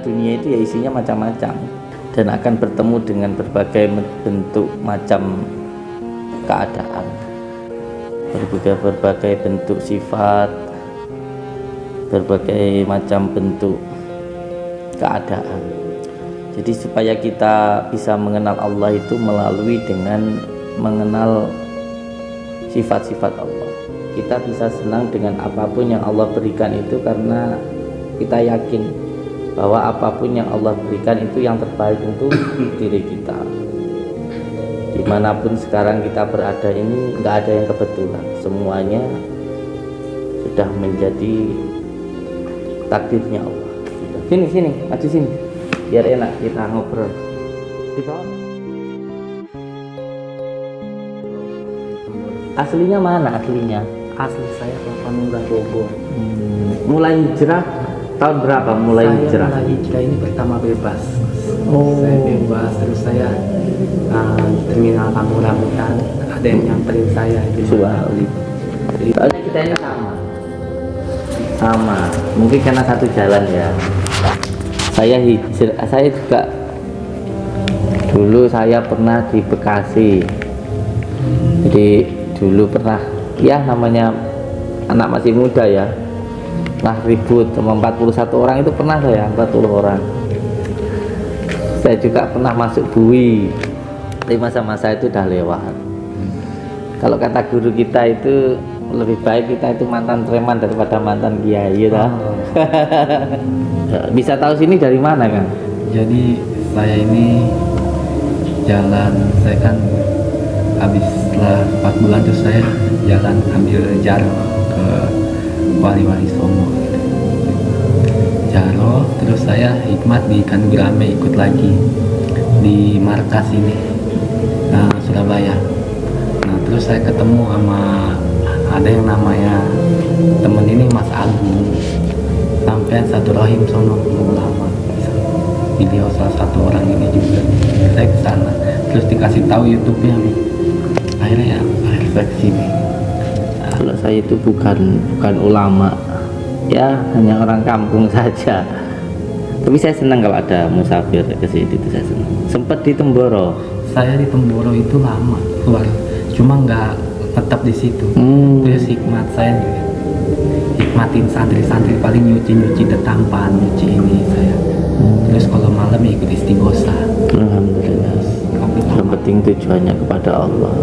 dunia itu ya isinya macam-macam dan akan bertemu dengan berbagai bentuk macam keadaan, berbagai bentuk sifat, berbagai macam bentuk keadaan. Jadi supaya kita bisa mengenal Allah itu melalui dengan mengenal sifat-sifat Allah. Kita bisa senang dengan apapun yang Allah berikan itu karena kita yakin bahwa apapun yang Allah berikan itu yang terbaik untuk diri kita. Dimanapun sekarang kita berada ini nggak ada yang kebetulan, semuanya sudah menjadi takdirnya Allah. Sini, maju sini, biar enak kita ngobrol. Di bawah. Aslinya mana aslinya? Asli saya Tapanunggal Bogor. Mulai hijrah tahun berapa? Saya mulai hijrah ini pertama bebas. Saya bebas, terus saya terminal kampung rambutan. Ada yang nyamperin saya di Soalnya kita ini sama. Mungkin karena satu jalan ya. Saya hijrah, saya juga dulu saya pernah di Bekasi. Jadi dulu pernah, ya namanya anak masih muda ya, nah ribut sama 41 orang itu pernah saya, 40 orang. Saya juga pernah masuk bui, tapi masa-masa itu udah lewat. Kalau kata guru kita itu lebih baik kita itu mantan preman daripada mantan kiai ya. Bisa tahu sini dari mana Kang? Jadi saya ini jalan, saya kan habis setelah 4 bulan terus saya jalan ambil jaro ke Wali-Wali Songo jaro, terus saya hikmat di Kanugurame, ikut lagi di markas ini Surabaya. Nah terus saya ketemu sama ada yang namanya temen ini Mas Agung, sampai satu rahim sono lama, beliau salah satu orang ini juga. Saya kesana terus dikasih tahu YouTube-nya, akhirnya saya kesini. Kalau saya itu bukan ulama ya, hanya orang kampung saja, tapi saya senang kalau ada musafir ke situ, itu saya senang. Sempat di Temboro. Saya di Temboro itu lama keluar, cuma nggak tetap di situ. Terus hikmat saya hikmatin santri-santri, paling nyuci detampan, nyuci ini saya. Terus kalau malam ya ikut istighosa. Alhamdulillah. Yang penting tujuannya kepada Allah.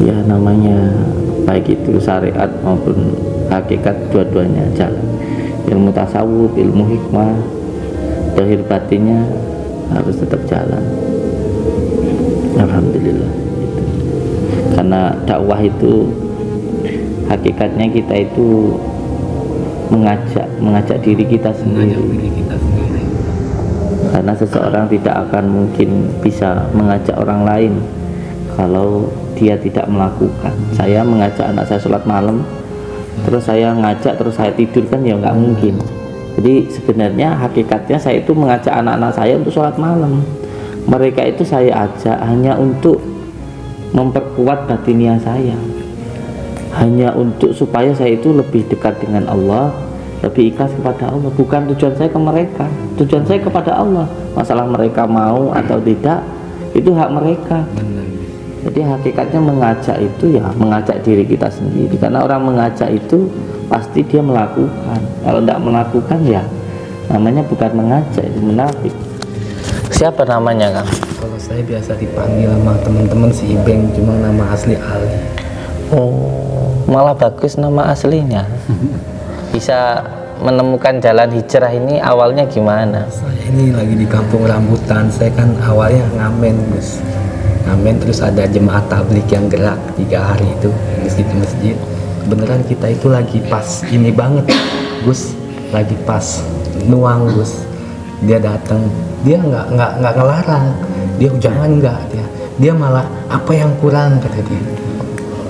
Ya namanya baik itu syariat maupun hakikat, dua-duanya jalan. Ilmu tasawuf, ilmu hikmah, zahir batinnya harus tetap jalan. Alhamdulillah. Karena dakwah itu hakikatnya kita itu mengajak diri kita sendiri. Karena seseorang tidak akan mungkin bisa mengajak orang lain kalau dia tidak melakukan. Saya mengajak anak saya sholat malam, terus saya ngajak terus saya tidur, kan ya nggak mungkin. Jadi sebenarnya hakikatnya saya itu mengajak anak-anak saya untuk sholat malam. Mereka itu saya ajak hanya untuk memperkuat batiniah saya, hanya untuk supaya saya itu lebih dekat dengan Allah, lebih ikhlas kepada Allah. Bukan tujuan saya ke mereka, tujuan saya kepada Allah. Masalah mereka mau atau tidak itu hak mereka. Jadi hakikatnya mengajak itu ya mengajak diri kita sendiri, karena orang mengajak itu pasti dia melakukan. Kalau tidak melakukan ya namanya bukan mengajak, itu munafik. Siapa namanya Kang? Kalau saya biasa dipanggil sama teman-teman si Ibeng, cuma nama asli Ali. Oh, malah bagus nama aslinya. Bisa menemukan jalan hijrah ini awalnya gimana? Saya ini lagi di kampung rambutan. Saya kan awalnya ngamen, Gus. Ngamen, terus ada jemaat tablik yang gerak 3 hari itu masjid. Beneran kita itu lagi pas ini banget, Gus. Lagi pas nuang, Gus. Dia datang, dia nggak ngelarang, dia jangan dia malah apa yang kurang kata dia.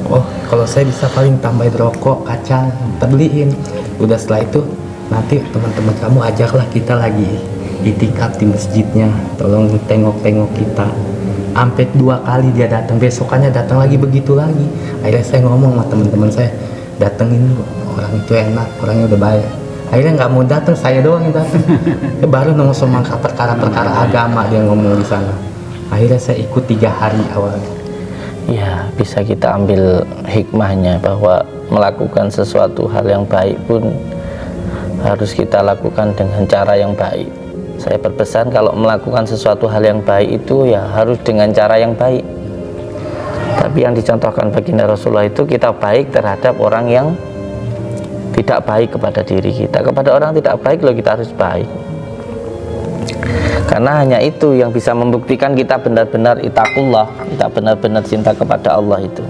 Oh kalau saya bisa paling tambahin rokok, kacang, terbeliin. Udah setelah itu nanti teman-teman kamu ajaklah kita lagi itikaf di masjidnya, tolong tengok-tengok kita. Sampai 2 kali dia datang, besokannya datang lagi, begitu lagi. Akhirnya saya ngomong sama teman-teman saya, datengin orang itu enak, orangnya udah baik. Akhirnya nggak mau datang, saya doang yang datang. Baru ngomong sama perkara-perkara agama dia ngomong di sana. Akhirnya saya ikut 3 hari awalnya. Ya, bisa kita ambil hikmahnya bahwa melakukan sesuatu hal yang baik pun harus kita lakukan dengan cara yang baik. Saya berpesan kalau melakukan sesuatu hal yang baik itu ya harus dengan cara yang baik. Tapi yang dicontohkan baginda Rasulullah itu kita baik terhadap orang yang tidak baik kepada diri kita. Kepada orang tidak baik loh kita harus baik. Karena hanya itu yang bisa membuktikan kita benar-benar ittaqullah, kita benar-benar cinta kepada Allah itu.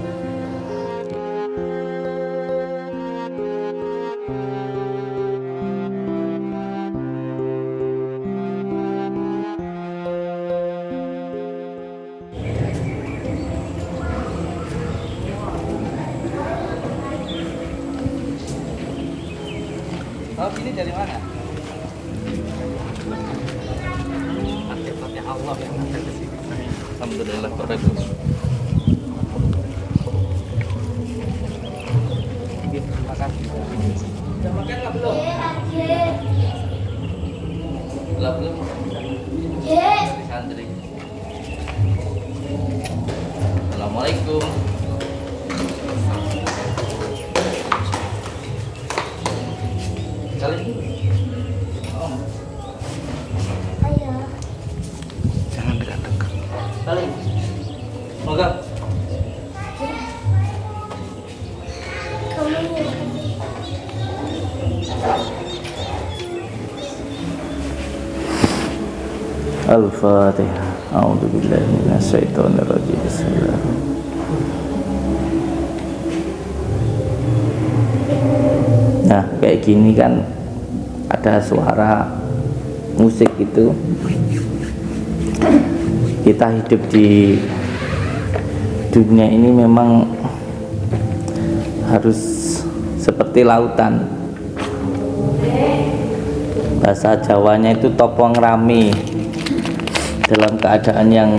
Oh, ini dari mana? Aktifnya Allah yang ada di sini. Alhamdulillah, barakallah. Terima kasih. Sudah makan nggak belum? Belum. Dari santri. Assalamualaikum. Kali ini. Oh. Jangan dekat-dekat. Kali. Moga. Al-Fatihah. A'udzu billahi minasyaitonir rajim. Bismillahirrahmanirrahim. Nah, kayak gini kan ada suara musik itu. Kita hidup di dunia ini memang harus seperti lautan. Bahasa Jawanya itu topong rami. Dalam keadaan yang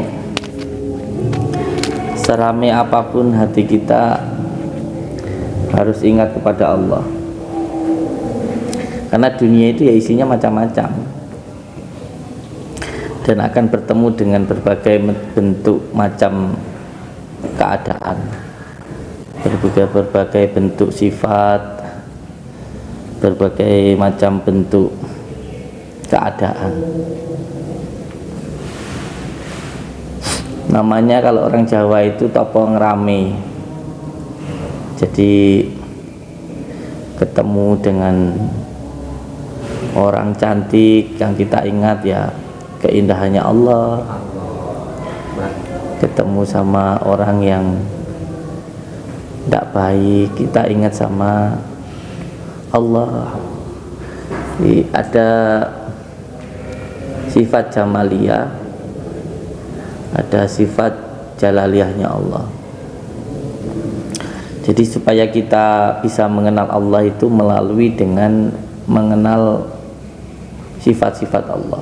serame apapun hati kita harus ingat kepada Allah. Karena dunia itu ya isinya macam-macam dan akan bertemu dengan berbagai bentuk macam keadaan, berbagai bentuk sifat, berbagai macam bentuk keadaan. Namanya kalau orang Jawa itu topong rame. Jadi ketemu dengan orang cantik yang kita ingat ya keindahannya Allah. Ketemu sama orang yang tidak baik, kita ingat sama Allah. Jadi ada sifat jamaliyah, ada sifat jalaliyahnya Allah. Jadi supaya kita bisa mengenal Allah itu melalui dengan mengenal sifat-sifat Allah.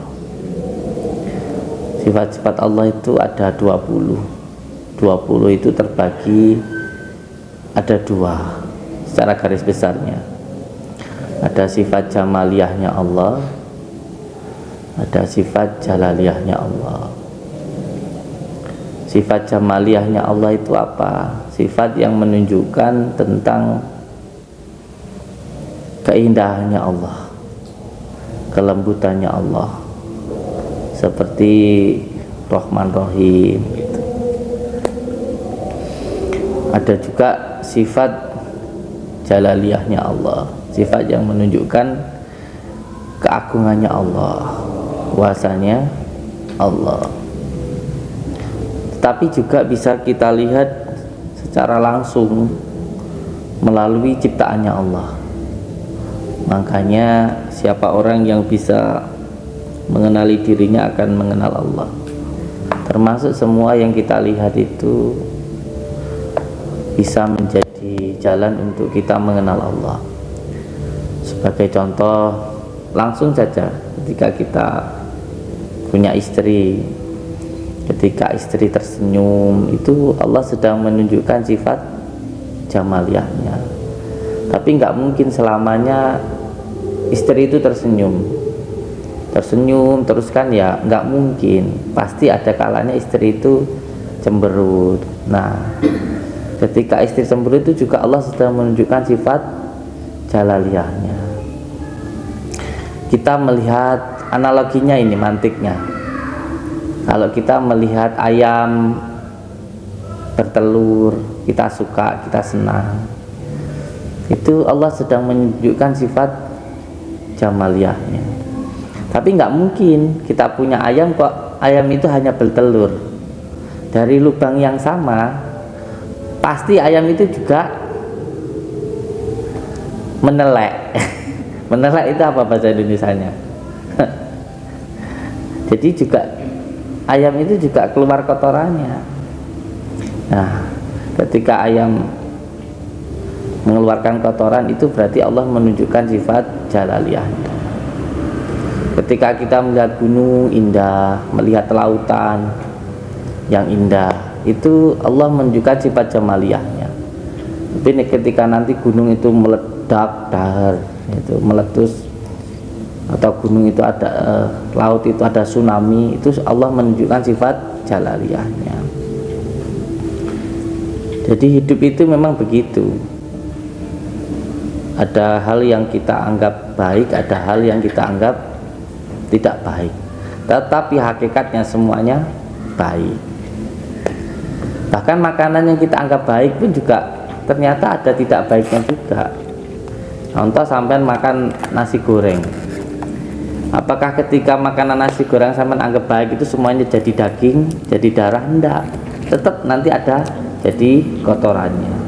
Sifat-sifat Allah itu ada 20. 20 itu terbagi ada 2 secara garis besarnya. Ada sifat jamaliyahnya Allah, ada sifat jalaliyahnya Allah. Sifat jamaliyahnya Allah itu apa? Sifat yang menunjukkan tentang keindahannya Allah, kelembutannya Allah, seperti Rahman Rahim gitu. Ada juga sifat jalaliyahnya Allah, sifat yang menunjukkan keagungannya Allah, kuasanya Allah. Tapi juga bisa kita lihat secara langsung melalui ciptaannya Allah. Makanya siapa orang yang bisa mengenali dirinya akan mengenal Allah. Termasuk semua yang kita lihat itu bisa menjadi jalan untuk kita mengenal Allah. Sebagai contoh, langsung saja ketika kita punya istri, ketika istri tersenyum, itu Allah sedang menunjukkan sifat jamaliyahnya. Tapi nggak mungkin selamanya istri itu tersenyum terus kan, ya nggak mungkin, pasti ada kalanya istri itu cemberut. Nah, ketika istri cemberut itu juga Allah sedang menunjukkan sifat jalaliyahnya. Kita melihat analoginya ini, mantiknya, kalau kita melihat ayam bertelur, kita suka, kita senang, itu Allah sedang menunjukkan sifat jamaliyahnya. Tapi nggak mungkin kita punya ayam kok ayam itu hanya bertelur dari lubang yang sama, pasti ayam itu juga menelek. Menelek itu apa bahasa Indonesianya? Jadi juga ayam itu juga keluar kotorannya. Nah, ketika ayam mengeluarkan kotoran itu berarti Allah menunjukkan sifat jalaliyahnya. Ketika kita melihat gunung indah, melihat lautan yang indah, itu Allah menunjukkan sifat jamaliyahnya. Tapi ketika nanti gunung itu meledak dahar, itu meletus, atau gunung itu ada laut itu ada tsunami, itu Allah menunjukkan sifat jalaliyahnya. Jadi hidup itu memang begitu. Ada hal yang kita anggap baik, ada hal yang kita anggap tidak baik, tetapi hakikatnya semuanya baik. Bahkan makanan yang kita anggap baik pun juga ternyata ada tidak baiknya juga. Contoh, sampai makan nasi goreng, apakah ketika makanan nasi goreng sampai anggap baik itu semuanya jadi daging, jadi darah? Enggak, tetap nanti ada jadi kotorannya.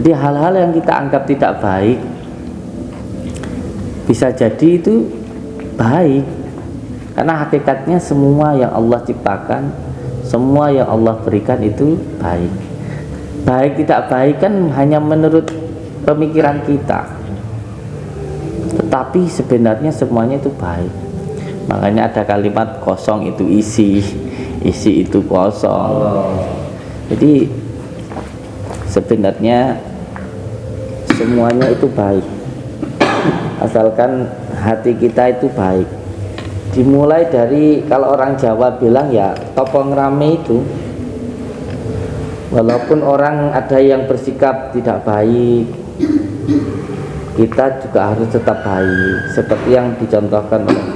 Jadi hal-hal yang kita anggap tidak baik bisa jadi itu baik, karena hakikatnya semua yang Allah ciptakan, semua yang Allah berikan itu baik. Baik tidak baik kan hanya menurut pemikiran kita, tetapi sebenarnya semuanya itu baik. Makanya ada kalimat kosong itu isi, isi itu kosong. Jadi sebenarnya semuanya itu baik, asalkan hati kita itu baik. Dimulai dari, kalau orang Jawa bilang ya topong rame itu, walaupun orang ada yang bersikap tidak baik, kita juga harus tetap baik, seperti yang dicontohkan oleh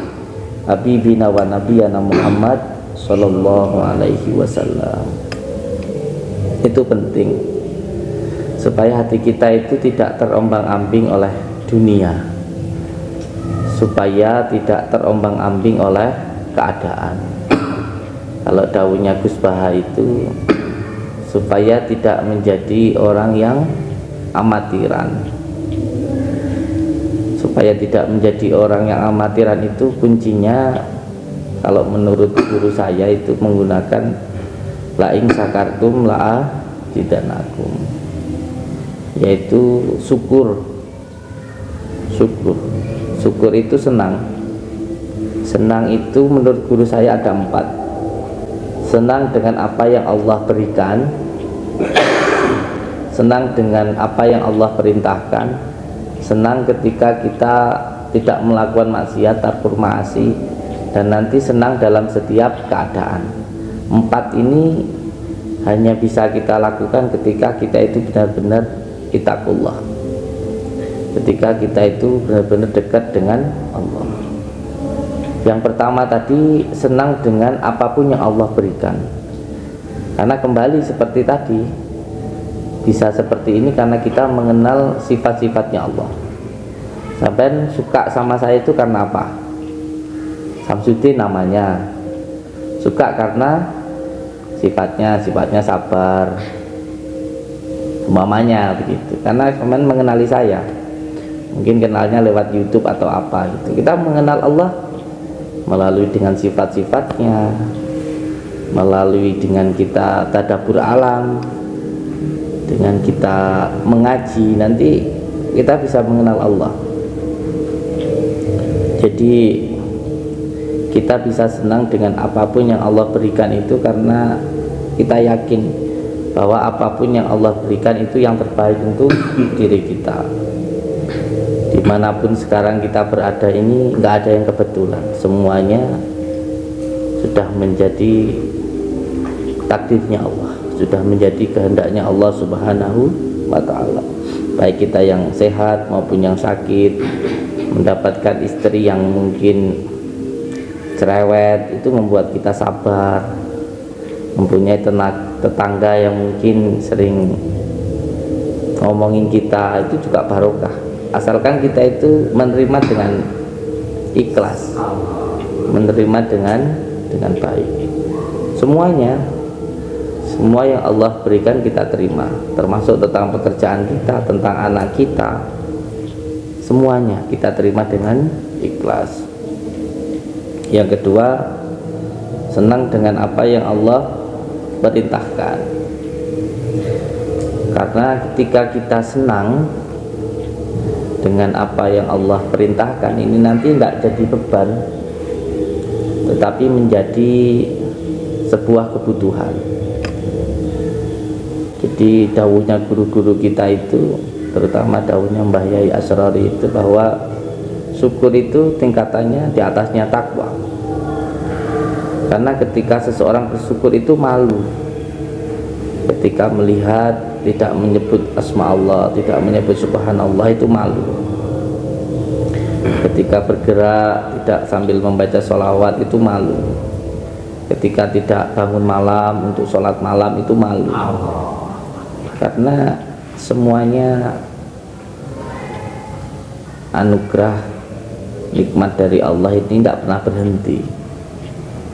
Habibina wa Nabiyana Muhammad Sallallahu Alaihi Wasallam. Itu penting supaya hati kita itu tidak terombang-ambing oleh dunia, supaya tidak terombang-ambing oleh keadaan. Kalau daunnya Gus Baha itu, supaya tidak menjadi orang yang amatiran. Supaya tidak menjadi orang yang amatiran itu kuncinya, kalau menurut guru saya itu menggunakan la'ing sakartum la'azidanakum, yaitu syukur. Syukur itu senang. Senang itu menurut guru saya ada 4. Senang dengan apa yang Allah berikan, senang dengan apa yang Allah perintahkan, senang ketika kita tidak melakukan maksiat, tarkur ma'asi, dan nanti senang dalam setiap keadaan. 4 ini hanya bisa kita lakukan ketika kita itu benar-benar ittaqullah, ketika kita itu benar-benar dekat dengan Allah. Yang pertama tadi, senang dengan apapun yang Allah berikan, karena kembali seperti tadi, bisa seperti ini karena kita mengenal sifat-sifatnya Allah. Sampai suka sama saya itu karena apa? Samsudin namanya, suka karena sifatnya sabar, umpamanya begitu, karena kemarin mengenali saya, mungkin kenalnya lewat YouTube atau apa gitu. Kita mengenal Allah melalui dengan sifat-sifatnya, melalui dengan kita tadabbur alam, dengan kita mengaji, nanti kita bisa mengenal Allah. Jadi kita bisa senang dengan apapun yang Allah berikan itu karena kita yakin bahwa apapun yang Allah berikan itu yang terbaik untuk diri kita. Di dimanapun sekarang kita berada ini nggak ada yang kebetulan, semuanya sudah menjadi takdirnya Allah, sudah menjadi kehendaknya Allah Subhanahu wa ta'ala. Baik kita yang sehat maupun yang sakit, mendapatkan istri yang mungkin cerewet itu membuat kita sabar, mempunyai tetangga yang mungkin sering ngomongin kita, itu juga barokah, asalkan kita itu menerima dengan ikhlas, menerima dengan baik. Semuanya, semua yang Allah berikan kita terima, termasuk tentang pekerjaan kita, tentang anak kita, semuanya kita terima dengan ikhlas. Yang kedua, senang dengan apa yang Allah perintahkan, karena ketika kita senang dengan apa yang Allah perintahkan ini nanti tidak jadi beban, tetapi menjadi sebuah kebutuhan. Jadi dawuhnya guru-guru kita itu, terutama dawuhnya Mbah Yai Asrori itu, bahwa syukur itu tingkatannya di atasnya takwa. Karena ketika seseorang bersyukur itu malu ketika melihat tidak menyebut asma Allah, tidak menyebut subhanallah, itu malu. Ketika bergerak tidak sambil membaca sholawat itu malu. Ketika tidak bangun malam untuk sholat malam itu malu. Karena semuanya anugerah nikmat dari Allah ini tidak pernah berhenti.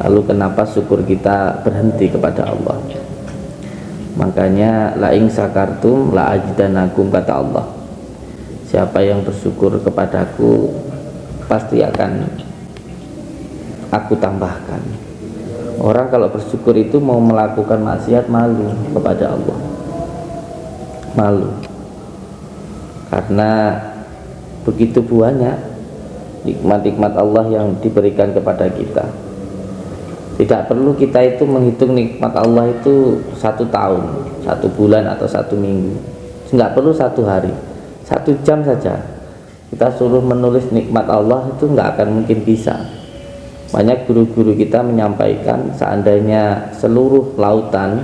Lalu kenapa syukur kita berhenti kepada Allah? Makanya la ing sakartum la ajidanakum, kata Allah. Siapa yang bersyukur kepadaku pasti akan aku tambahkan. Orang kalau bersyukur itu mau melakukan maksiat malu kepada Allah, malu, karena begitu banyak nikmat-nikmat Allah yang diberikan kepada kita. Tidak perlu kita itu menghitung nikmat Allah itu 1 tahun, 1 bulan atau 1 minggu. Nggak perlu 1 hari, 1 jam saja kita suruh menulis nikmat Allah itu nggak akan mungkin bisa. Banyak guru-guru kita menyampaikan seandainya seluruh lautan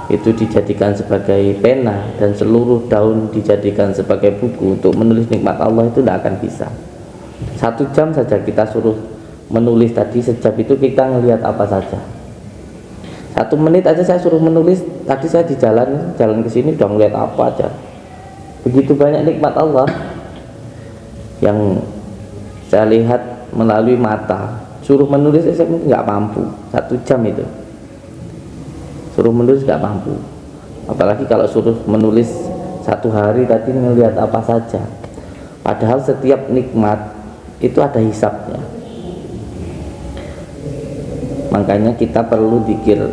itu dijadikan sebagai pena dan seluruh daun dijadikan sebagai buku untuk menulis nikmat Allah itu tidak akan bisa. 1 jam saja kita suruh menulis, tadi sejam itu kita ngelihat apa saja. 1 menit aja saya suruh menulis, tadi saya di jalan ke sini udah ngelihat apa aja. Begitu banyak nikmat Allah yang saya lihat melalui mata. Suruh menulis saya nggak mampu, 1 jam itu suruh menulis nggak mampu, apalagi kalau suruh menulis 1 hari tadi ngelihat apa saja. Padahal setiap nikmat itu ada hisabnya. Makanya kita perlu zikir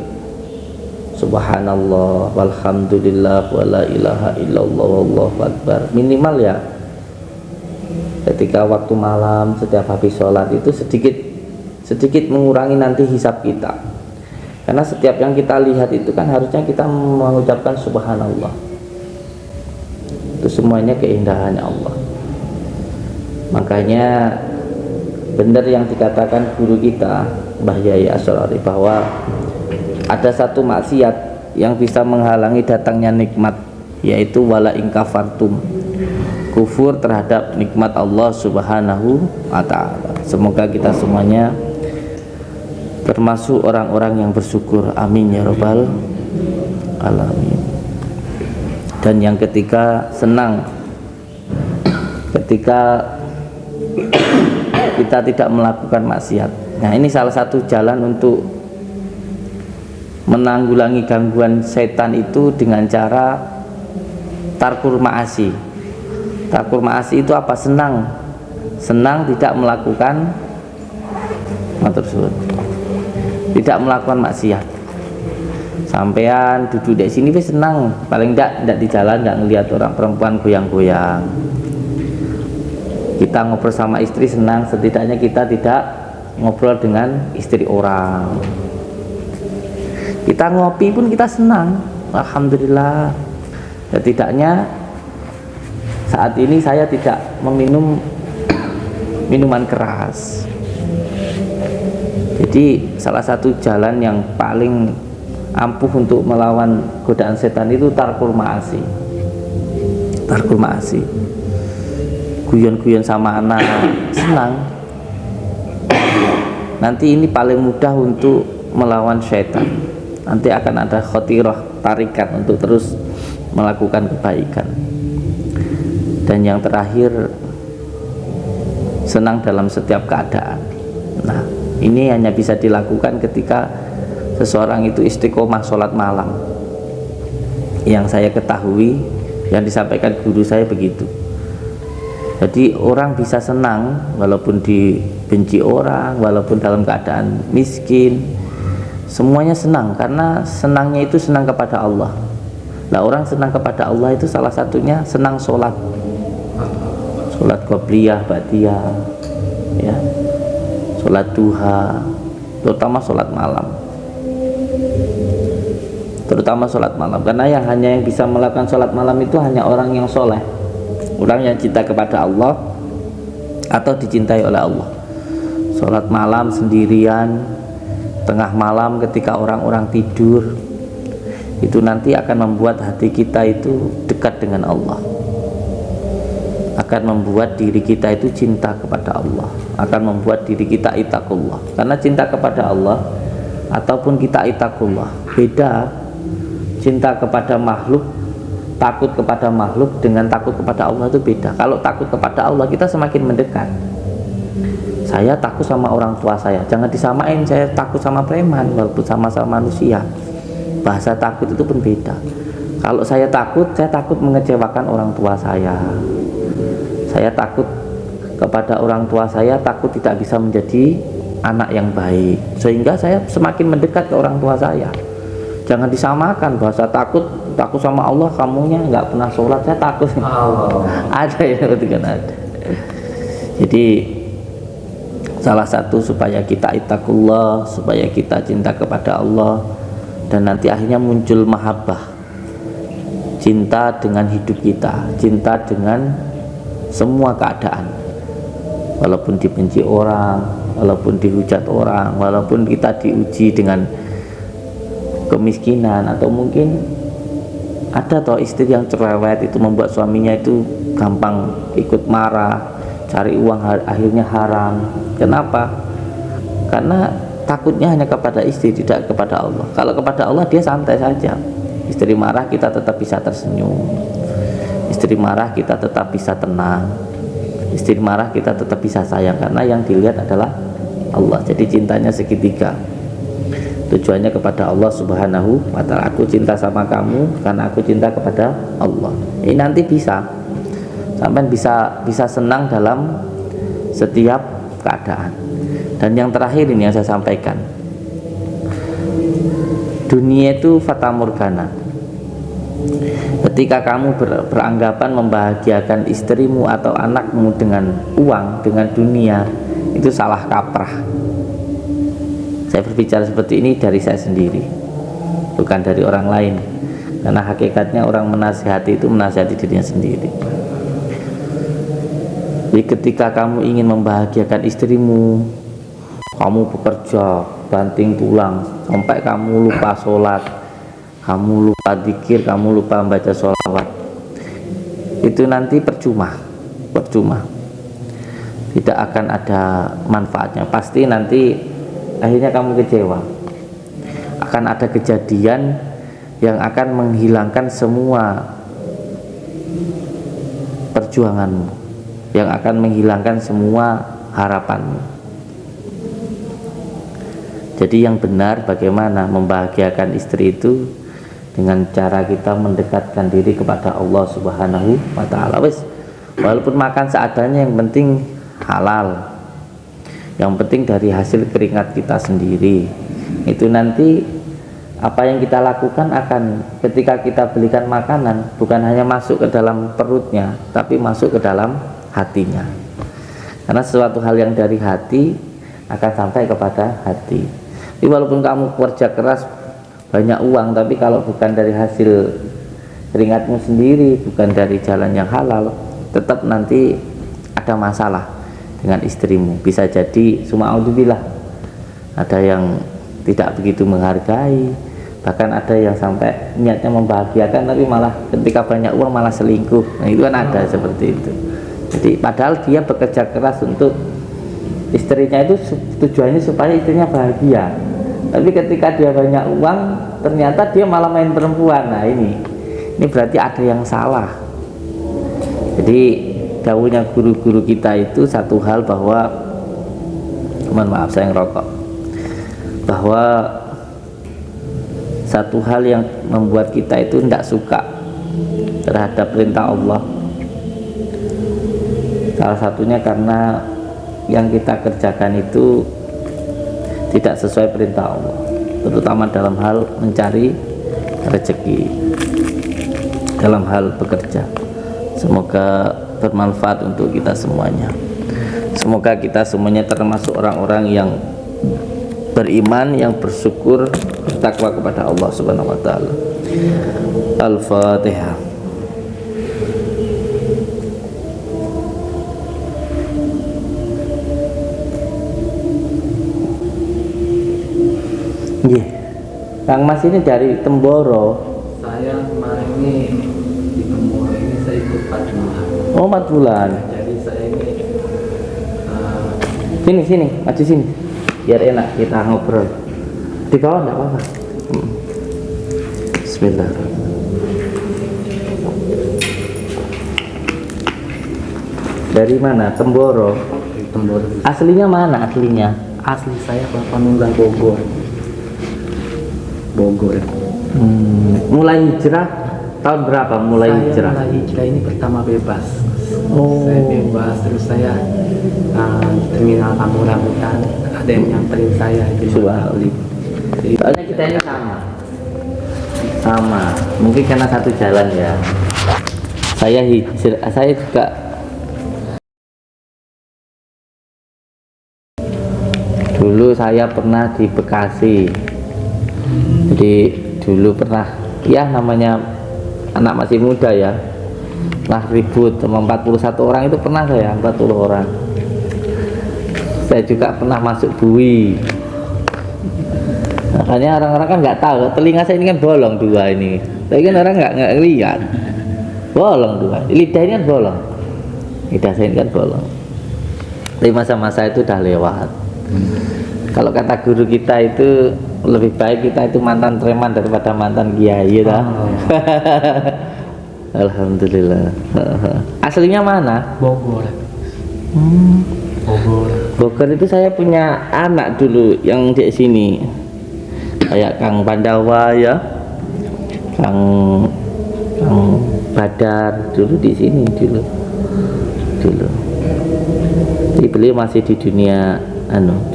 subhanallah walhamdulillah wala ilaha illallah wallahu akbar, minimal ya ketika waktu malam setiap habis sholat itu sedikit mengurangi nanti hisab kita. Karena setiap yang kita lihat itu kan harusnya kita mengucapkan subhanallah. Itu semuanya keindahannya Allah. Makanya benar yang dikatakan guru kita Mbah Yai Asrori, bahwa ada satu maksiat yang bisa menghalangi datangnya nikmat, yaitu wala in kafartum, kufur terhadap nikmat Allah Subhanahu wa ta'ala. Semoga kita semuanya termasuk orang-orang yang bersyukur, amin ya rabbal alamin. Dan yang ketiga, senang ketika kita tidak melakukan maksiat. Nah, ini salah satu jalan untuk menanggulangi gangguan setan itu dengan cara tarkur ma'asi. Tarkur ma'asi itu apa? Senang tidak melakukan tidak melakukan maksiat. Sampean duduk di sini senang, paling tidak di jalan nggak ngelihat orang perempuan goyang-goyang. Kita ngobrol sama istri senang, setidaknya kita tidak ngobrol dengan istri orang. Kita ngopi pun kita senang, alhamdulillah. Setidaknya Saat ini saya tidak meminum minuman keras. Jadi salah satu jalan yang paling ampuh untuk melawan godaan setan itu tarkul ma'asi. Tarkul ma'asi. Guyon-guyon sama anak senang. Nanti ini paling mudah untuk melawan setan. Nanti akan ada khotirah, tarikan untuk terus melakukan kebaikan. Dan yang terakhir, senang dalam setiap keadaan. Nah, ini hanya bisa dilakukan ketika seseorang itu istiqomah sholat malam. Yang saya ketahui, yang disampaikan guru saya begitu. Jadi orang bisa senang walaupun dibenci orang, walaupun dalam keadaan miskin, semuanya senang karena senangnya itu senang kepada Allah. Nah, orang senang kepada Allah itu salah satunya senang sholat, sholat qobliyah, ba'diyah, ya, sholat duha, terutama sholat malam. Terutama sholat malam, karena hanya yang bisa melakukan sholat malam itu hanya orang yang soleh, orang yang cinta kepada Allah atau dicintai oleh Allah. Sholat malam sendirian, tengah malam ketika orang-orang tidur, itu nanti akan membuat hati kita itu dekat dengan Allah, akan membuat diri kita itu cinta kepada Allah, akan membuat diri kita ittaqullah. Karena cinta kepada Allah ataupun kita ittaqullah beda. Cinta kepada makhluk, takut kepada makhluk dengan takut kepada Allah itu beda. Kalau takut kepada Allah, kita semakin mendekat. Saya takut sama orang tua saya, jangan disamain saya takut sama preman walaupun sama-sama manusia. Bahasa takut itu pun beda. Kalau saya takut mengecewakan orang tua saya. Saya takut kepada orang tua saya, takut tidak bisa menjadi anak yang baik, sehingga saya semakin mendekat ke orang tua saya. Jangan disamakan bahasa takut sama Allah, kamunya nggak pernah sholat, saya takut. Ada ya, betul kan, ada. Jadi salah satu supaya kita ittaqullah, supaya kita cinta kepada Allah, dan nanti akhirnya muncul mahabbah, cinta dengan hidup kita, cinta dengan semua keadaan, walaupun dibenci orang, walaupun dihujat orang, walaupun kita diuji dengan kemiskinan, atau mungkin ada toh istri yang cerewet itu membuat suaminya itu gampang ikut marah, cari uang akhirnya haram. Kenapa? Karena takutnya hanya kepada istri, tidak kepada Allah. Kalau kepada Allah dia santai saja. Istri marah kita tetap bisa tersenyum, istri marah kita tetap bisa tenang, istri marah kita tetap bisa sayang, karena yang dilihat adalah Allah. Jadi cintanya segitiga, tujuannya kepada Allah Subhanahu wa ta'ala. Aku cinta sama kamu karena aku cinta kepada Allah. Ini nanti bisa sampai bisa senang dalam setiap keadaan. Dan yang terakhir ini yang saya sampaikan, dunia itu fata morgana. Ketika kamu beranggapan membahagiakan istrimu atau anakmu dengan uang, dengan dunia, itu salah kaprah. Saya berbicara seperti ini dari saya sendiri, bukan dari orang lain. Karena hakikatnya orang menasihati itu menasihati dirinya sendiri. Jadi ketika kamu ingin membahagiakan istrimu, kamu bekerja banting tulang sampai kamu lupa sholat, kamu lupa zikir, kamu lupa membaca sholawat, itu nanti percuma, tidak akan ada manfaatnya. Pasti nanti akhirnya kamu kecewa. Akan ada kejadian yang akan menghilangkan semua perjuanganmu, yang akan menghilangkan semua harapanmu. Jadi yang benar bagaimana membahagiakan istri itu dengan cara kita mendekatkan diri kepada Allah Subhanahu wa ta'ala. Walaupun makan seadanya, yang penting halal, yang penting dari hasil keringat kita sendiri. Itu nanti apa yang kita lakukan akan, ketika kita belikan makanan, bukan hanya masuk ke dalam perutnya, tapi masuk ke dalam hatinya. Karena sesuatu hal yang dari hati akan sampai kepada hati. Jadi walaupun kamu kerja keras banyak uang, tapi kalau bukan dari hasil keringatmu sendiri, bukan dari jalan yang halal, tetap nanti ada masalah dengan istrimu. Bisa jadi suma'udzubillah, ada yang tidak begitu menghargai, bahkan ada yang sampai niatnya membahagiakan tapi malah ketika banyak uang malah selingkuh. Nah itu kan ada seperti itu. Jadi padahal dia bekerja keras untuk istrinya, itu tujuannya supaya istrinya bahagia, tapi ketika dia banyak uang ternyata dia malah main perempuan. Nah ini berarti ada yang salah. Jadi dawuhnya guru-guru kita itu satu hal, bahwa, mohon maaf saya ngerokok, bahwa satu hal yang membuat kita itu tidak suka terhadap perintah Allah, salah satunya karena yang kita kerjakan itu tidak sesuai perintah Allah, terutama dalam hal mencari rezeki, dalam hal bekerja. Semoga bermanfaat untuk kita semuanya. Semoga kita semuanya termasuk orang-orang yang beriman, yang bersyukur, bertakwa kepada Allah Subhanahu wa taala. Al-Fatihah. Nggih. Kang Mas ini dari Temboro. Saya kemarin ini di Temboro ini saya ikut 4 bulan. Oh, 4 bulan. Jadi saya ini Sini, maju sini. Biar enak kita ngobrol. Di bawah enggak apa-apa. Bismillahirrahmanirrahim. Dari mana? Temboro. di Temboro. Aslinya mana aslinya? Asli saya Panunggal Bogor. Mulai hijrah tahun berapa? Mulai Saya hijrah. mulai hijrah ini pertama bebas. Oh. Saya bebas, terus saya di terminal Kampung Rambutan ada yang nyamperin saya di Subhanallah. Soalnya kita ini sama. Mungkin karena satu jalan ya. Saya hijrah, saya juga dulu saya pernah di Bekasi. Jadi dulu pernah, ya namanya anak masih muda ya, lah ribut sama 41 orang itu pernah saya, 40 orang. Saya juga pernah masuk bui. Makanya orang-orang kan nggak tahu, telinga saya ini kan bolong 2 ini, tapi kan orang nggak lihat, bolong 2, lidah ini kan bolong, lidah saya ini kan bolong. Tapi masa-masa itu udah lewat. Kalau kata guru kita itu lebih baik kita itu mantan preman daripada mantan kiai ya. Alhamdulillah. Aslinya mana? Bogor. Bogor itu saya punya anak dulu yang di sini, kayak Kang Pandawa ya, Kang Badar dulu di sini dulu. Jadi beliau masih di dunia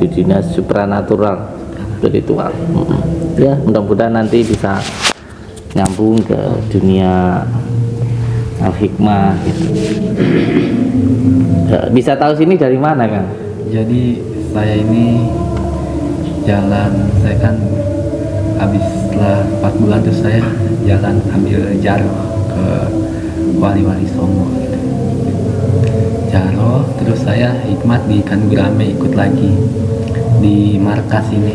di dunia supranatural, spiritual. Ya mudah-mudahan nanti bisa nyambung ke dunia al-hikmah gitu. Bisa tahu sini dari mana Kang? Jadi saya ini jalan, saya kan habis setelah 4 bulan terus saya jalan ambil jaro ke Wali-Wali Songo gitu. Jaro, terus saya hikmat di Ikan Gurame, ikut lagi di markas ini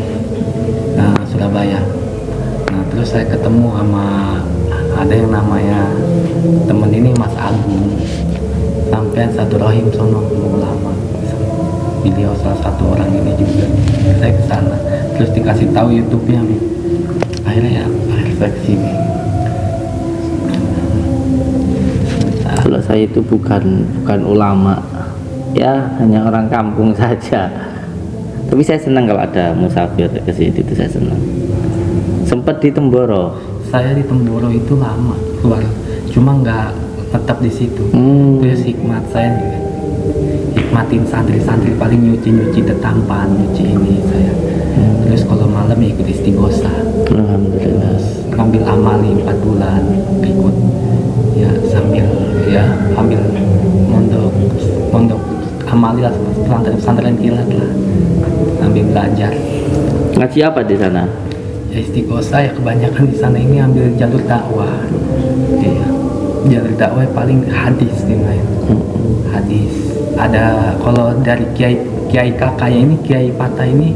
Surabaya. Nah terus saya ketemu sama ada yang namanya temen ini Mas Agung, sampean satu rahim sono ulama, beliau salah satu orang ini juga. Saya ke sana terus dikasih tahu YouTube-nya, akhirnya saya kesini. Kalau saya itu bukan ulama ya, hanya orang kampung saja, tapi saya senang kalau ada musafir ke sini, itu saya senang. Sempat di Temboro. Saya di Temboro itu lama keluar, cuma nggak tetap di situ. Terus hikmat saya nih, hikmatin santri-santri, paling nyuci tetampan, nyuci ini saya. Terus kalau malam ikut istighosa. Alhamdulillah. Ngambil amali 4 bulan ikut ya, sambil mondok amali lah, pesantren kilat lah, ambil belajar. Ngaji apa di sana? Ya istighosa ya, kebanyakan di sana ini ambil jalur dakwah. Iya. jalur dakwah paling hadis nih main. Hadis. Ada kalau dari kiai kakaknya ini, kiai Patah ini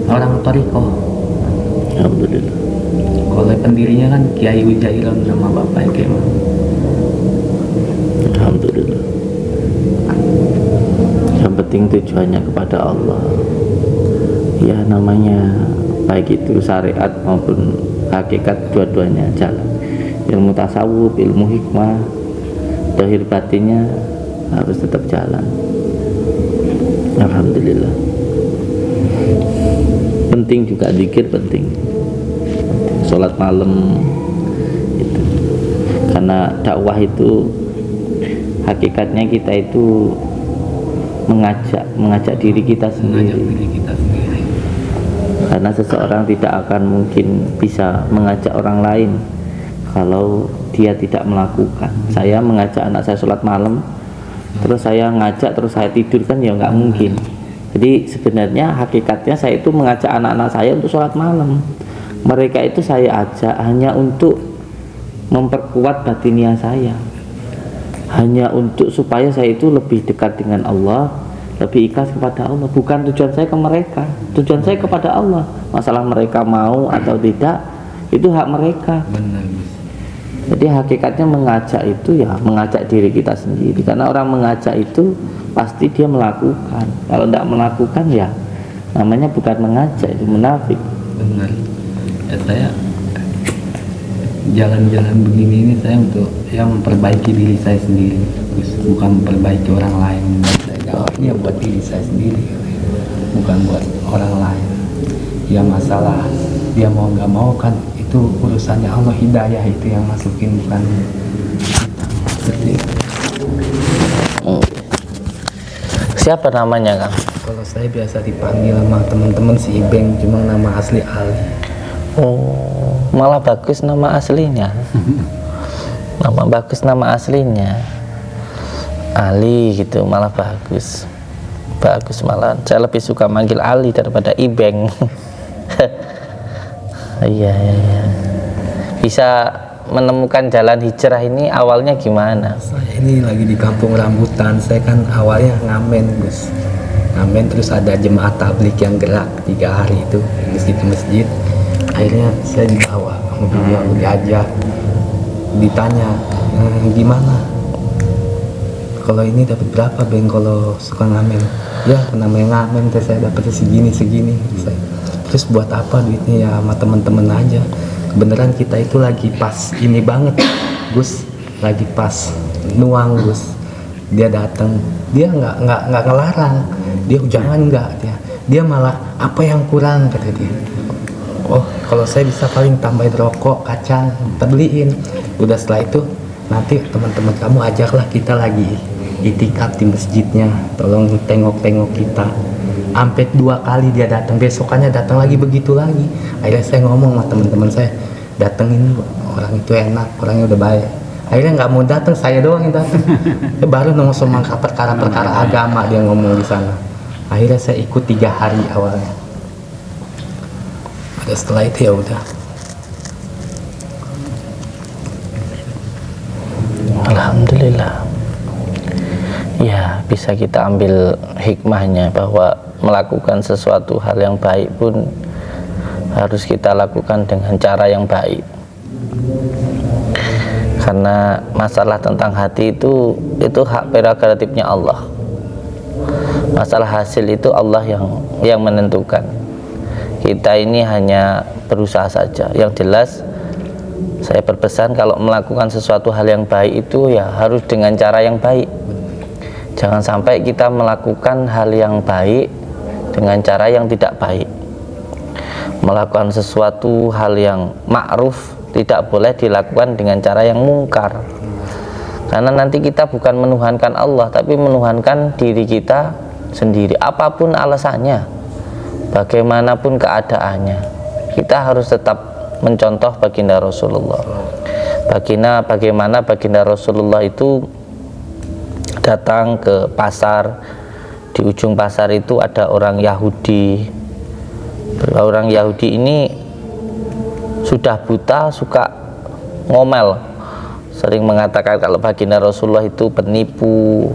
orang Toriko. Alhamdulillah. Kalau pendirinya kan Kiai Ujairon nama bapaknya kayak mana? Alhamdulillah. Yang penting tujuannya kepada Allah. Ya namanya baik itu syariat maupun hakikat, dua-duanya jalan. Ilmu tasawuf, ilmu hikmah, zahir batinnya harus tetap jalan. Alhamdulillah. Penting juga zikir, penting. Sholat malam itu, karena dakwah itu hakikatnya kita itu mengajak diri kita sendiri. Karena seseorang tidak akan mungkin bisa mengajak orang lain kalau dia tidak melakukan. Saya mengajak anak saya sholat malam, terus saya ngajak terus saya tidur, kan ya nggak mungkin. Jadi sebenarnya hakikatnya saya itu mengajak anak-anak saya untuk sholat malam. Mereka itu saya ajak hanya untuk memperkuat batiniah saya, hanya untuk supaya saya itu lebih dekat dengan Allah, lebih ikhlas kepada Allah. Bukan tujuan saya ke mereka, tujuan saya kepada Allah. Masalah mereka mau atau tidak itu hak mereka. Benar. Jadi hakikatnya mengajak itu ya mengajak diri kita sendiri. Karena orang mengajak itu pasti dia melakukan. Kalau tidak melakukan ya namanya bukan mengajak, itu munafik. Benar. Ya saya jalan-jalan begini ini saya untuk memperbaiki diri saya sendiri, bukan memperbaiki orang lain. Saya jawabnya buat diri saya sendiri, bukan buat orang lain. Ya masalah dia mau nggak mau kan itu urusannya Allah, hidayah itu yang masukin, bukan kita. Seperti itu. Siapa namanya, Kang? Kalau saya biasa dipanggil sama teman-teman si Ibeng, cuma nama asli Ali. Oh, malah bagus nama aslinya. Nama bagus nama aslinya. Ali gitu, malah bagus. Bagus malah. Saya lebih suka manggil Ali daripada Ibeng. Iya. Bisa menemukan jalan hijrah ini awalnya gimana? Saya ini lagi di kampung rambutan. Saya kan awalnya ngamen, Gus. Ngamen terus ada jemaat tablik yang gerak 3 hari itu masjid. Akhirnya saya dibawa sama beliau, diajak, ditanya gimana kalau ini dapat berapa Beng kalau suka ngamen? Ya namanya ngamen saya dapat segini. Terus buat apa duitnya? Ya sama teman-teman aja. Kebenaran kita itu lagi pas ini banget, Gus, lagi pas nuang, Gus. Dia datang, dia nggak ngelarang, dia jangan nggak, dia malah apa yang kurang kata dia. Oh, kalau saya bisa paling tambahin rokok, kacang, terbeliin. Udah setelah itu nanti teman-teman kamu ajaklah, kita lagi itikaf di masjidnya, tolong tengok-tengok kita. Sampai 2 kali dia datang, besokannya datang lagi, begitu lagi. Akhirnya saya ngomong sama teman-teman saya, datengin orang itu enak, orangnya udah baik. Akhirnya nggak mau datang, saya doang yang datang. Baru ngomong sama perkara-perkara agama dia ngomong di sana. Akhirnya saya ikut 3 hari awalnya. Setelah itu ya udah. Alhamdulillah. Ya, bisa kita ambil hikmahnya bahwa melakukan sesuatu hal yang baik pun harus kita lakukan dengan cara yang baik. Karena masalah tentang hati itu hak prerogatifnya Allah. Masalah hasil itu Allah yang menentukan. Kita ini hanya berusaha saja. Yang jelas saya berpesan kalau melakukan sesuatu hal yang baik itu ya harus dengan cara yang baik. Jangan sampai kita melakukan hal yang baik dengan cara yang tidak baik. Melakukan sesuatu hal yang ma'ruf tidak boleh dilakukan dengan cara yang mungkar. Karena nanti kita bukan menuhankan Allah, tapi menuhankan diri kita sendiri. Apapun alasannya, bagaimanapun keadaannya, kita harus tetap mencontoh baginda Rasulullah. Bagaimana baginda Rasulullah itu datang ke pasar, di ujung pasar itu ada orang Yahudi. Orang Yahudi ini sudah buta, suka ngomel sering mengatakan kalau baginda Rasulullah itu penipu,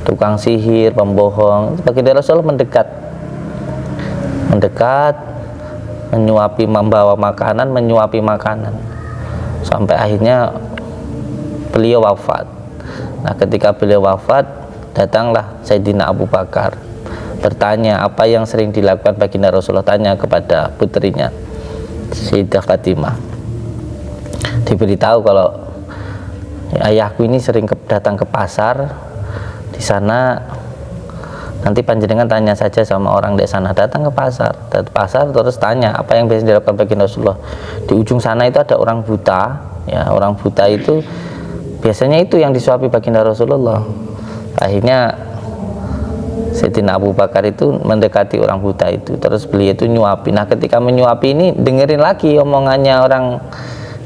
tukang sihir, pembohong. Baginda Rasulullah mendekat, menyuapi, membawa makanan, menyuapi makanan, sampai akhirnya beliau wafat. Nah, ketika beliau wafat, datanglah Sayyidina Abu Bakar bertanya apa yang sering dilakukan baginda Rasulullah, tanya kepada putrinya Sayyidah Fatimah. Diberitahu kalau ayahku ini sering datang ke pasar, di sana nanti panjenengan tanya saja sama orang di sana. Datang ke pasar, terus tanya apa yang biasa dilakukan baginda Rasulullah. Di ujung sana itu ada orang buta, ya, orang buta itu biasanya itu yang disuapi baginda Rasulullah. Akhirnya Sayyidina Abu Bakar itu mendekati orang buta itu, terus beliau itu nyuapi. Nah, ketika menyuapi ini, dengerin lagi omongannya orang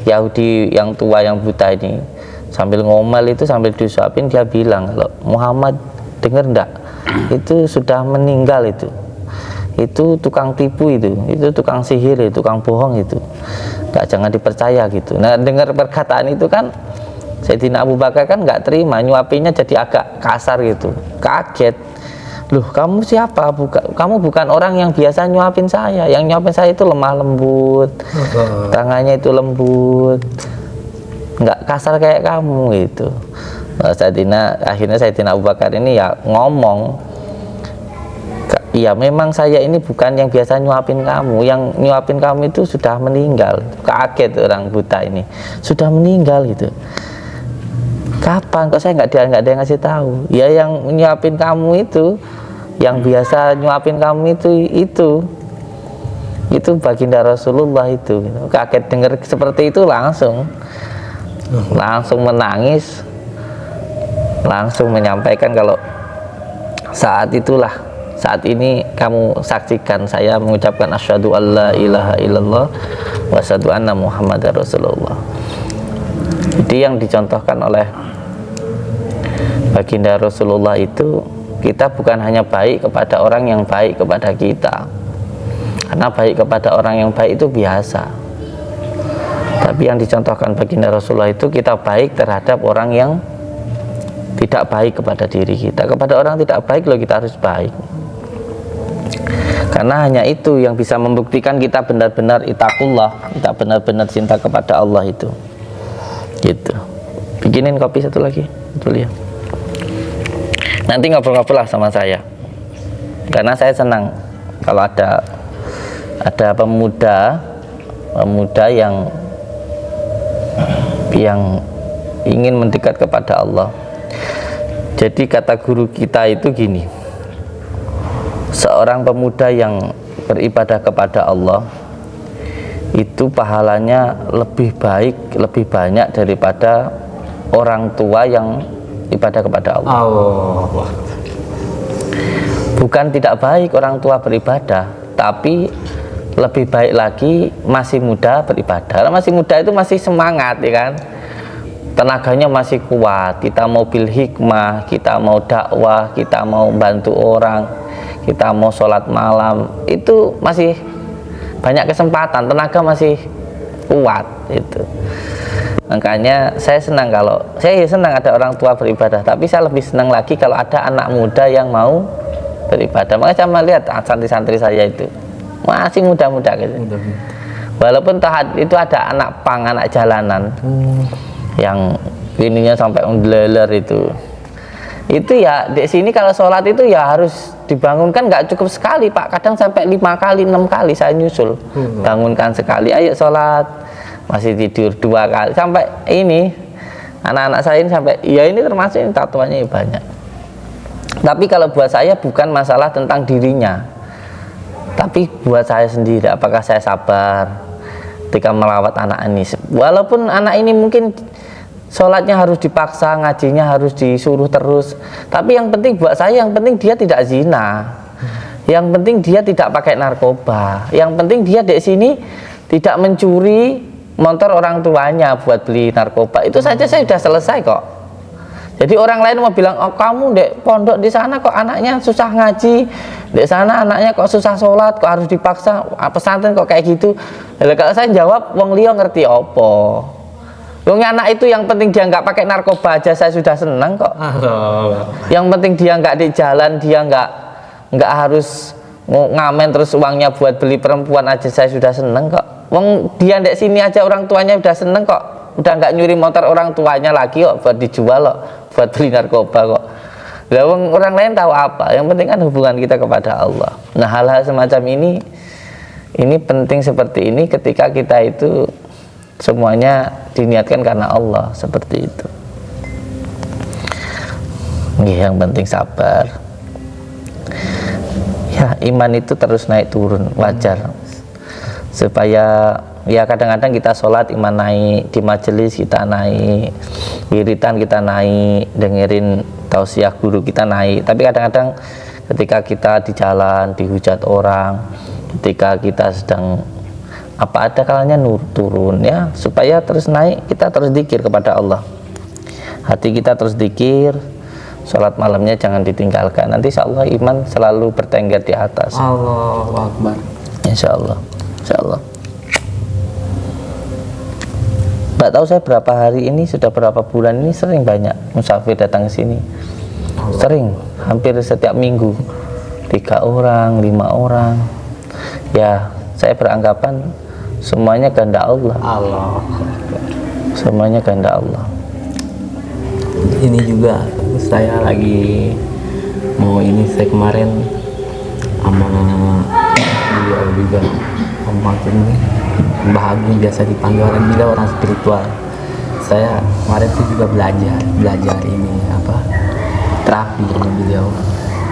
Yahudi yang tua, yang buta ini. Sambil ngomel itu, sambil disuapin, dia bilang, kalau Muhammad denger enggak, itu sudah meninggal itu tukang tipu, itu tukang sihir, itu tukang bohong, itu enggak, jangan dipercaya gitu. Nah, dengar perkataan itu kan Sayyidina Abu Bakar kan nggak terima, nyuapinya jadi agak kasar gitu, kaget. Loh, kamu siapa? Kamu bukan orang yang biasa nyuapin saya. Yang nyuapin saya itu lemah lembut, tangannya itu lembut, nggak kasar kayak kamu gitu. Akhirnya Sayyidina Abu Bakar ini ya ngomong, ya memang saya ini bukan yang biasa nyuapin kamu. Yang nyuapin kamu itu sudah meninggal. Kaget orang buta ini, sudah meninggal gitu. Kapan? Kok saya nggak ada yang ngasih tahu? Ya, yang nyuapin kamu itu, yang biasa nyuapin kamu itu baginda Rasulullah itu. Kaget dengar seperti itu, langsung menangis, langsung menyampaikan kalau saat ini kamu saksikan saya mengucapkan asyhadu alla ilaha illallah wa asyhadu anna muhammadar rasulullah. Jadi yang dicontohkan oleh baginda Rasulullah itu, kita bukan hanya baik kepada orang yang baik kepada kita, karena baik kepada orang yang baik itu biasa. Tapi yang dicontohkan baginda Rasulullah itu, kita baik terhadap orang yang tidak baik kepada diri kita. Kepada orang tidak baik loh kita harus baik, karena hanya itu yang bisa membuktikan kita benar-benar ittaqullah, kita benar-benar cinta kepada Allah itu. Gitu. Bikinin kopi satu lagi, betul ya. Nanti ngobrol-ngobrol lah sama saya, karena saya senang kalau ada pemuda yang ingin mendekat kepada Allah. Jadi kata guru kita itu gini, seorang pemuda yang beribadah kepada Allah itu pahalanya lebih baik, lebih banyak daripada orang tua yang ibadah kepada Allah. Bukan tidak baik orang tua beribadah, tapi lebih baik lagi masih muda beribadah. Karena masih muda itu masih semangat, ya kan, tenaganya masih kuat. Kita mau bil hikmah, kita mau dakwah, kita mau bantu orang, kita mau sholat malam, itu masih banyak kesempatan, tenaga masih kuat itu. Makanya saya senang ada orang tua beribadah, tapi saya lebih senang lagi kalau ada anak muda yang mau beribadah. Makanya saya melihat santri-santri saya itu masih muda-muda gitu. Walaupun itu ada anak pang, anak jalanan yang ininya sampai ngeleler itu ya di sini kalau sholat itu ya harus dibangunkan, nggak cukup sekali Pak, kadang sampai 5 kali 6 kali saya nyusul, bangunkan sekali, ayo sholat, masih tidur 2 kali, sampai ini anak-anak saya ini sampai, ya ini termasuk ini tatuannya banyak. Tapi kalau buat saya bukan masalah tentang dirinya, tapi buat saya sendiri, apakah saya sabar ketika merawat anak ini. Walaupun anak ini mungkin sholatnya harus dipaksa, ngajinya harus disuruh terus, tapi yang penting buat saya, yang penting dia tidak zina, yang penting dia tidak pakai narkoba, yang penting dia di sini tidak mencuri motor orang tuanya buat beli narkoba. Itu saja saya sudah selesai kok. Jadi orang lain mau bilang, oh kamu dek pondok di sana kok anaknya susah ngaji, di sana anaknya kok susah sholat, kok harus dipaksa, pesantren kok kayak gitu. Kalau saya jawab, wong liya ngerti apa. Wong anak itu yang penting dia nggak pakai narkoba aja saya sudah senang kok. Yang penting dia nggak di jalan, dia nggak harus ngamen terus uangnya buat beli perempuan aja saya sudah senang kok. Wong dia ndek sini aja orang tuanya udah seneng kok. Udah nggak nyuri motor orang tuanya lagi kok buat dijual kok, buat beli narkoba kok. Lah wong orang lain tahu apa? Yang penting kan hubungan kita kepada Allah. Nah, hal-hal semacam ini penting seperti ini ketika kita itu semuanya diniatkan karena Allah seperti itu. Yang penting sabar. Ya, iman itu terus naik turun, wajar. Supaya ya kadang-kadang kita sholat iman naik, di majelis kita naik, wiritan kita naik, dengerin tausiah guru kita naik. Tapi kadang-kadang ketika kita di jalan, dihujat orang, ketika kita sedang apa ada kalanya turun ya, supaya terus naik kita terus dzikir kepada Allah. Hati kita terus dzikir, sholat malamnya jangan ditinggalkan. Nanti insya Allah iman selalu bertengger di atas. Allahu Akbar. Insya Allah, insya Allah. Mbak tahu saya berapa hari ini, sudah berapa bulan ini sering banyak musafir datang ke sini. Sering, hampir setiap minggu 3 orang, 5 orang. Ya, saya beranggapan semuanya kehendak Allah. Allah. Semuanya kehendak Allah. Ini juga saya lagi mau saya kemarin sama beliau juga Om Hakim Mbah Agung, biasa dipanggil orang beliau orang spiritual. Saya kemarin tuh juga belajar ini apa terapi sama beliau,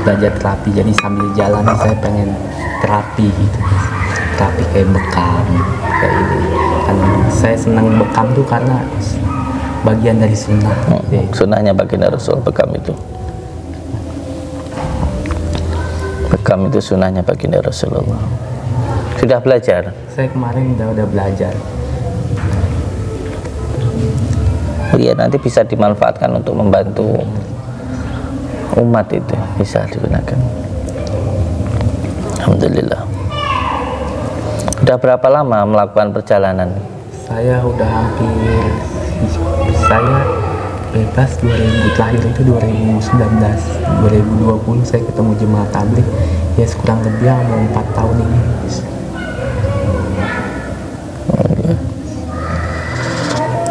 belajar terapi. Jadi sambil jalan saya pengen terapi gitu, terapi kayak bekam kayak ini. Kan saya senang bekam tuh karena bagian dari sunnah. Sunnahnya baginda Rasul bekam itu. Bekam itu sunnahnya baginda Rasulullah. Sudah belajar? Saya kemarin udah belajar. Iya, nanti bisa dimanfaatkan untuk membantu umat, itu bisa digunakan. Alhamdulillah. Udah berapa lama melakukan perjalanan? Saya udah hampir, saya bebas 2000, lahir itu 2019, 2020 saya ketemu jemaah tabligh ya, kurang lebih mau 4 tahun ini.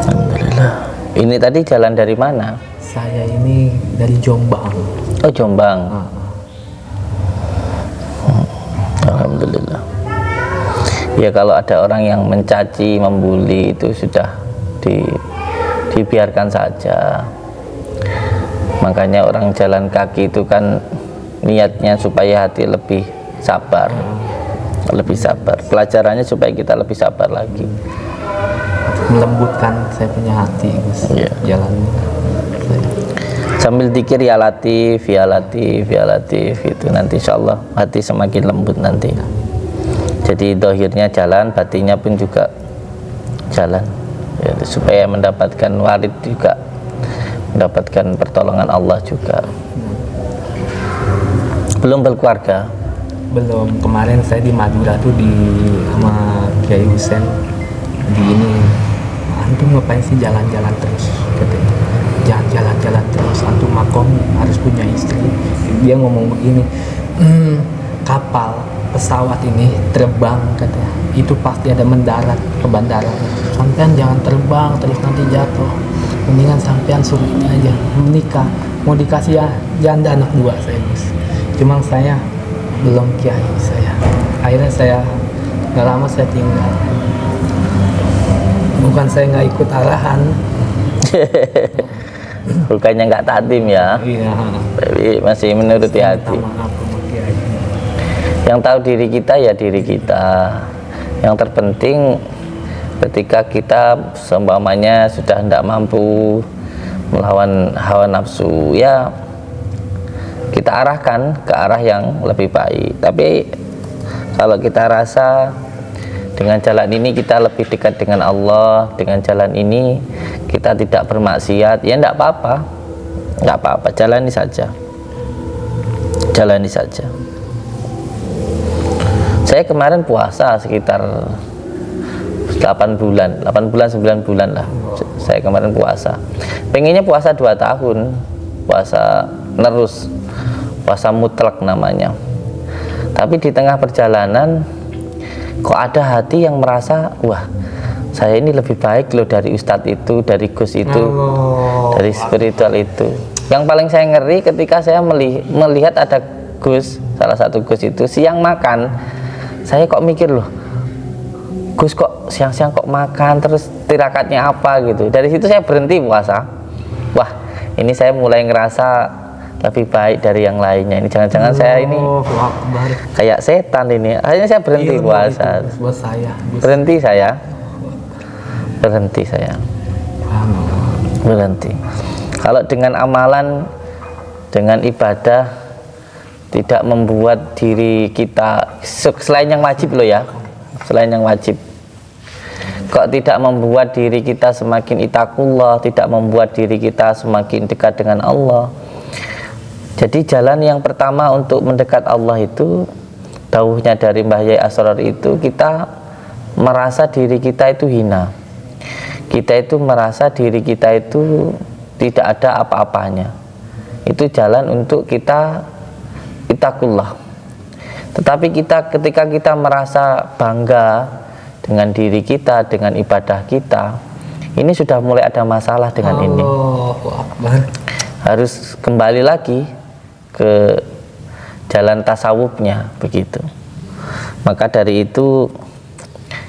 Alhamdulillah. Ini tadi jalan dari mana? Saya ini dari Jombang. Oh, Jombang. Alhamdulillah. Ya, kalau ada orang yang mencaci, membuli itu sudah dibiarkan saja. Makanya orang jalan kaki itu kan niatnya supaya hati lebih sabar. Lebih sabar. Pelajarannya supaya kita lebih sabar lagi. Melembutkan saya punya hati, Gus. Iya. Jalannya. Sambil dikir ya latif, ya latif, ya latif, itu nanti insya Allah hati semakin lembut nanti. Jadi dohirnya jalan, batinnya pun juga jalan ya, supaya mendapatkan warid juga, mendapatkan pertolongan Allah juga. Belum berkeluarga? Belum. Kemarin saya di Madura tuh sama Kiai Husen di ini, antum ngapain sih jalan-jalan terus, katanya. Jangan jalan-jalan terus, antum makom harus punya istri. Dia ngomong begini, kapal pesawat ini terbang, katanya, itu pasti ada mendarat ke bandara. Sampean jangan terbang terus nanti jatuh, mendingan sampean suruh ini aja menikah, mau dikasih ya janda anak 2 saya, Gus. Cuma saya belum kiai saya. Akhirnya saya nggak lama saya tinggal. Bukan saya nggak ikut arahan. Bukannya nggak tatim ya, Iya. tapi masih menuruti hati. Maaf sama kiai. Yang tahu diri kita ya diri kita. Yang terpenting ketika kita seumpamanya sudah tidak mampu melawan hawa nafsu, ya kita arahkan ke arah yang lebih baik. Tapi kalau kita rasa dengan jalan ini kita lebih dekat dengan Allah, dengan jalan ini kita tidak bermaksiat, ya tidak apa-apa, nggak apa-apa, jalani saja, jalani saja. Saya kemarin puasa sekitar 8 bulan 9 bulan lah saya kemarin puasa. Pengennya puasa 2 tahun, puasa nerus, puasa mutlak namanya. Tapi di tengah perjalanan kok ada hati yang merasa, wah saya ini lebih baik loh dari ustadz itu, dari gus itu, dari spiritual itu. Yang paling saya ngeri ketika saya melihat ada gus, salah satu gus itu siang makan, saya kok mikir loh, gus kok siang-siang kok makan, terus tirakatnya apa gitu. Dari situ saya berhenti puasa. Wah ini saya mulai ngerasa lebih baik dari yang lainnya. Ini jangan-jangan saya ini kayak setan ini. Akhirnya saya berhenti puasa. Buat saya. Berhenti saya. Kalau dengan amalan, dengan ibadah tidak membuat diri kita, selain yang wajib loh ya, selain yang wajib, kok tidak membuat diri kita semakin itakullah, tidak membuat diri kita semakin dekat dengan Allah. Jadi jalan yang pertama untuk mendekat Allah itu, dawuhnya dari Mbah Yai Asrar itu, kita merasa diri kita itu hina. Kita itu merasa diri kita itu tidak ada apa-apanya. Itu jalan untuk kita itakullah. Tetapi ketika kita merasa bangga dengan diri kita, dengan ibadah kita, ini sudah mulai ada masalah dengan ini. Harus kembali lagi ke jalan tasawufnya begitu. Maka dari itu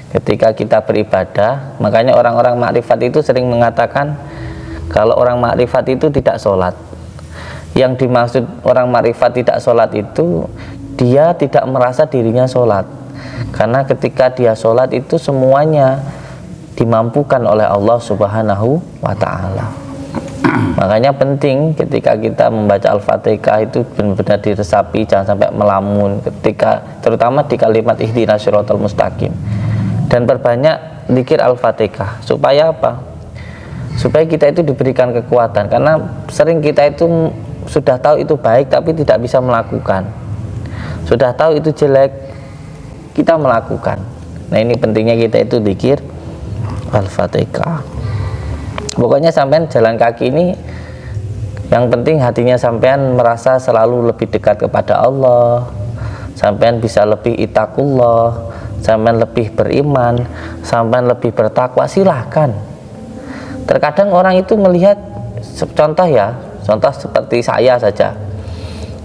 ketika kita beribadah, makanya orang-orang makrifat itu sering mengatakan kalau orang makrifat itu tidak sholat. Yang dimaksud orang makrifat tidak sholat itu, dia tidak merasa dirinya sholat, karena ketika dia sholat itu semuanya dimampukan oleh Allah Subhanahu wa Ta'ala. Makanya penting ketika kita membaca Al-Fatihah itu benar-benar diresapi, jangan sampai melamun ketika, terutama di kalimat ihdinas siratal mustaqim. Dan perbanyak zikir Al-Fatihah. Supaya apa? Supaya kita itu diberikan kekuatan. Karena sering kita itu sudah tahu itu baik tapi tidak bisa melakukan. Sudah tahu itu jelek, kita melakukan. Nah ini pentingnya kita itu zikir Al-Fatihah. Pokoknya sampean jalan kaki ini, yang penting hatinya sampean merasa selalu lebih dekat kepada Allah, sampean bisa lebih itakullah, sampean lebih beriman, sampean lebih bertakwa, silahkan. Terkadang orang itu melihat, contoh seperti saya saja.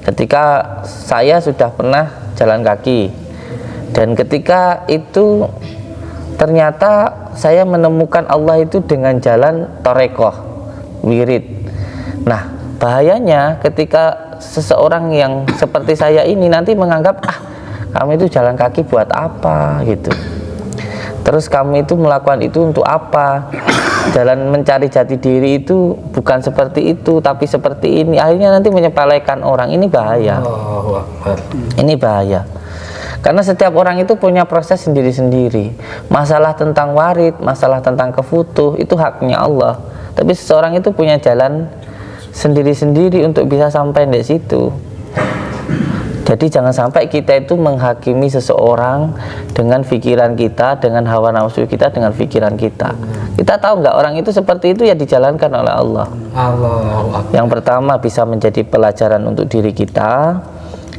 Ketika saya sudah pernah jalan kaki, dan ketika itu ternyata saya menemukan Allah itu dengan jalan torekoh, wirid. Nah bahayanya ketika seseorang yang seperti saya ini nanti menganggap, kamu itu jalan kaki buat apa gitu, terus kamu itu melakukan itu untuk apa, jalan mencari jati diri itu bukan seperti itu tapi seperti ini. Akhirnya nanti menyepelekan orang. Ini bahaya. Ini bahaya. Karena setiap orang itu punya proses sendiri-sendiri. Masalah tentang warid, masalah tentang kefutuh itu haknya Allah. Tapi seseorang itu punya jalan sendiri-sendiri untuk bisa sampai di situ. Jadi jangan sampai kita itu menghakimi seseorang dengan pikiran kita, dengan hawa nafsu kita, dengan pikiran kita. Kita tahu nggak orang itu seperti itu, ya dijalankan oleh Allah. Yang pertama bisa menjadi pelajaran untuk diri kita.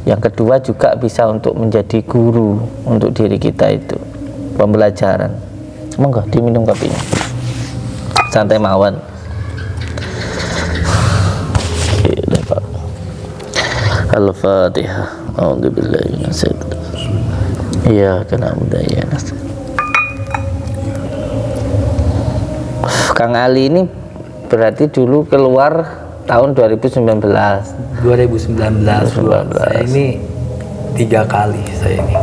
Yang kedua juga bisa untuk menjadi guru untuk diri kita itu, pembelajaran. Monggo diminum kopinya. Santai mawon. Al-Fatihah. A'udzubillahi minasyaitonir rajim. Iyyaka na'budu wa iyyaka nasta'in. Kang Ali ini berarti dulu keluar tahun 2019. Saya ini 3 kali saya ini.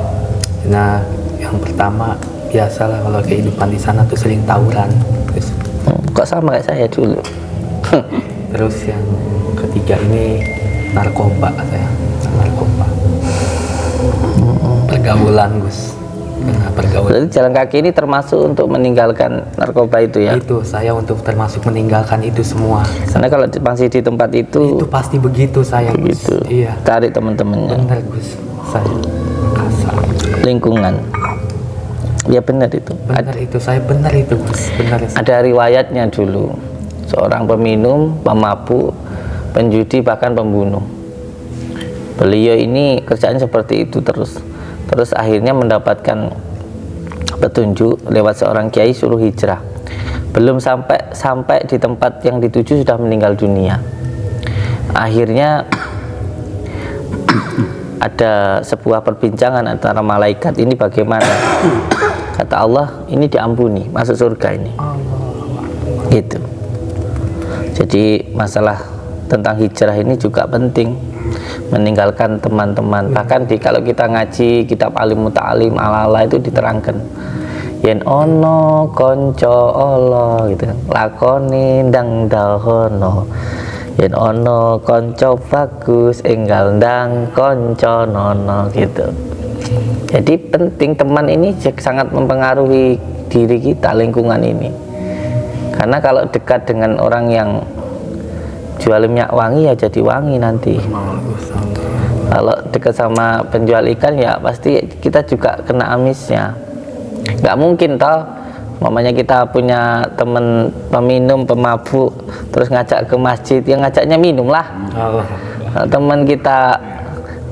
Nah, yang pertama biasalah kalau kehidupan di sana tuh sering tawuran. Terus, kok sama kayak saya dulu. terus yang ketiga ini narkoba saya. Narkoba. Pergaulan, Gus. Nah, pergaulan. Jadi jalan kaki ini termasuk untuk meninggalkan narkoba itu ya? Itu saya untuk termasuk meninggalkan itu semua. Karena kalau masih di tempat itu pasti begitu saya, begitu. Gus. Iya. Cari teman-temannya. Benar, Gus. Saya kasar. Lingkungan. Ya benar itu. Benar itu, saya benar itu Gus, benar. Ada riwayatnya dulu, seorang peminum, pemabuk, penjudi, bahkan pembunuh. Beliau ini kerjaan seperti itu terus akhirnya mendapatkan petunjuk lewat seorang kiai suruh hijrah. Belum sampai di tempat yang dituju sudah meninggal dunia. Akhirnya ada sebuah perbincangan antara malaikat, ini bagaimana? Kata Allah, ini diampuni, masuk surga ini. Gitu. Jadi masalah tentang hijrah ini juga penting, meninggalkan teman-teman. Bahkan kalau kita ngaji kitab Alim Muta'alim ala itu diterangkan, yen ono konco Allah gitu, lakoni ndang dahono. Yen ono konco bagus enggal ndang konco nono gitu. Jadi penting, teman ini sangat mempengaruhi diri kita, lingkungan ini. Karena kalau dekat dengan orang yang jual minyak wangi ya jadi wangi nanti. Kalau dekat sama penjual ikan ya pasti kita juga kena amisnya. Nggak mungkin toh, mamanya kita punya teman peminum, pemabuk, terus ngajak ke masjid, yang ngajaknya minum lah. Kalau teman kita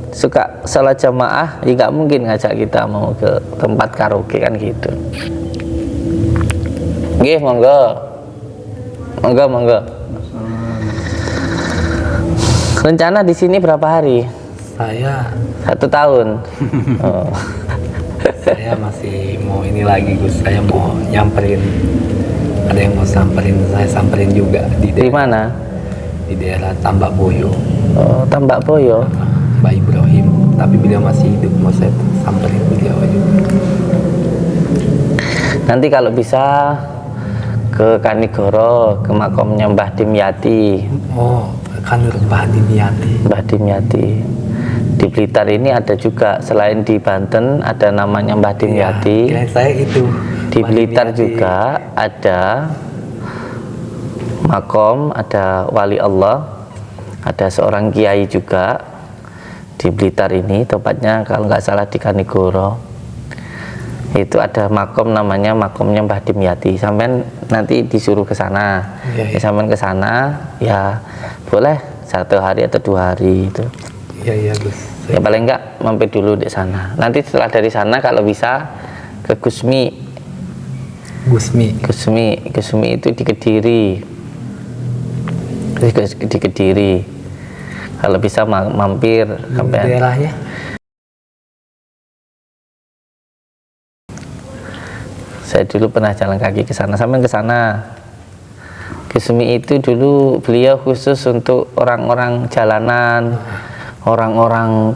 suka sholat jamaah, ya nggak mungkin ngajak kita mau ke tempat karaoke kan gitu. Nggih, monggo. Rencana di sini berapa hari? Saya 1 tahun. Oh. Saya masih mau ini lagi Gus, saya mau nyamperin, ada yang mau saya samperin juga Di mana? Di daerah Tambak Boyo. Oh, Tambak Boyo. Mbak Ibrahim, tapi beliau masih hidup, mau saya samperin beliau juga. Nanti kalau bisa ke Kanigoro, ke makamnya Mbah Dimyati. Oh, kan Mbah Dimyati. Mbah Dimyati. Di Blitar ini ada juga, selain di Banten ada namanya Mbah Dimyati. Ya, saya itu. Di Blitar juga ada makom, ada wali Allah, ada seorang kiai juga di Blitar ini, tepatnya kalau nggak salah di Kanigoro. Itu ada makom namanya makomnya Mbah Dimyati. Sampai nanti disuruh ke sana. Ya, sampai ke sana ya boleh 1 hari atau 2 hari itu. Iya Gus. Ya paling enggak mampir dulu di sana. Nanti setelah dari sana kalau bisa ke Gusmi itu di Kediri. Di Kediri. Kalau bisa mampir sampai daerahnya. Saya dulu pernah jalan kaki ke sana, sampai ke sana. Gusmi itu dulu beliau khusus untuk orang-orang jalanan, orang-orang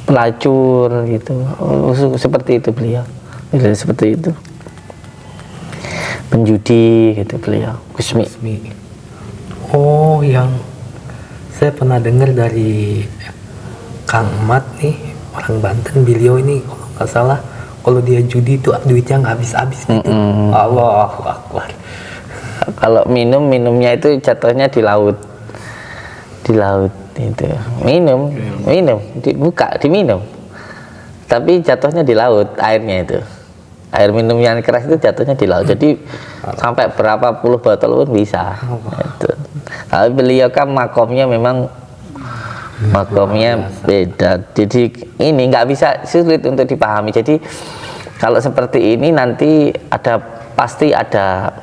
pelacur gitu, seperti itu beliau. Seperti itu. Penjudi gitu beliau, Gusmi. Oh, yang saya pernah dengar dari Kang Mat nih, orang Banten, beliau ini kalau nggak salah, kalau dia judi itu duitnya nggak habis-habis gitu. Allahu Akbar. Kalau minumnya itu jatuhnya di laut itu. Minum, diminum. Tapi jatuhnya di laut airnya itu. Air minum yang keras itu jatuhnya di laut. Jadi sampai berapa puluh botol pun bisa. Itu. Kalau beliau kan makomnya memang beda. Jadi ini nggak bisa, sulit untuk dipahami. Jadi kalau seperti ini nanti pasti ada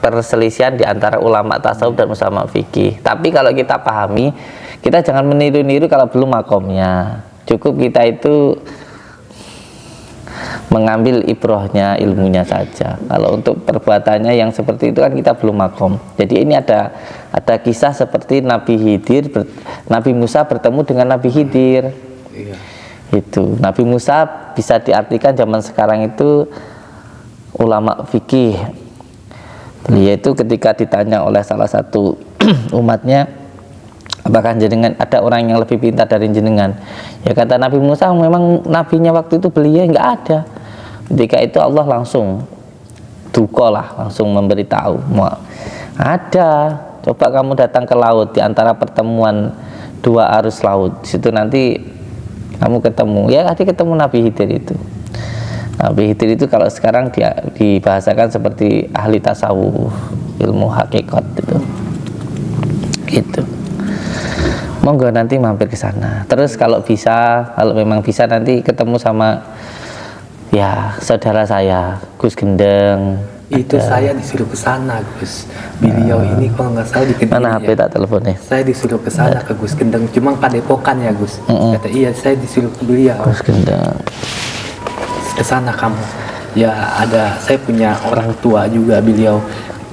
perselisihan di antara ulama tasawuf dan ulama fikih. Tapi kalau kita pahami, kita jangan meniru-niru kalau belum makomnya. Cukup kita itu mengambil ibrohnya, ilmunya saja. Kalau untuk perbuatannya yang seperti itu kan kita belum makom. Jadi ini ada kisah seperti Nabi Musa bertemu dengan Nabi Khidir. Iya. Itu Nabi Musa bisa diartikan zaman sekarang itu ulama fikih. Yaitu ketika ditanya oleh salah satu umatnya, apakah jenengan ada orang yang lebih pintar dari jenengan? Ya kata Nabi Musa, memang nabinya waktu itu beliau nggak ada. Ketika itu Allah langsung langsung memberitahu, ada, coba kamu datang ke laut, di antara pertemuan 2 arus laut, situ nanti kamu ketemu, ya tadi ketemu Nabi Khidir itu. Habib Khidir itu kalau sekarang dia dibahasakan seperti ahli tasawuf, ilmu hakikat itu. Gitu. Monggo nanti mampir ke sana. Terus kalau memang bisa nanti ketemu sama ya saudara saya Gus Gendeng. Itu saya disuruh ke sana, Gus. Beliau ini kalau nggak salah di Kediri. Mana HP tak teleponnya? Saya disuruh ke sana ke Gus Gendeng, cuma Padepokan ya, Gus. Kata iya, saya disuruh ke beliau. Gus Gendeng. Ke sana kamu. Ya ada, saya punya orang tua juga, beliau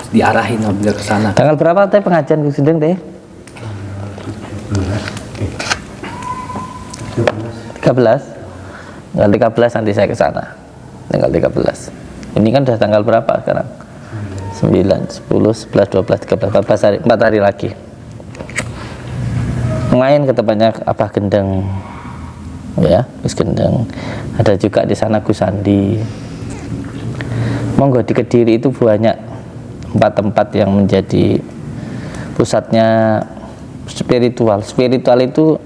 diarahin sama beliau ke sana. Tanggal berapa teh pengajian Gus Gendeng teh? 13. Tanggal 13 nanti saya ke sana. Tanggal 13. Ini kan udah tanggal berapa sekarang? 9, 10, 11, 12, 13, 14 hari, 4 hari lagi. Main ke tempatnya apa Gendeng. Ya, Gus Gendeng. Ada juga di sana Gus Sandi. Monggo di Kediri itu banyak 4 tempat yang menjadi pusatnya spiritual. Spiritual itu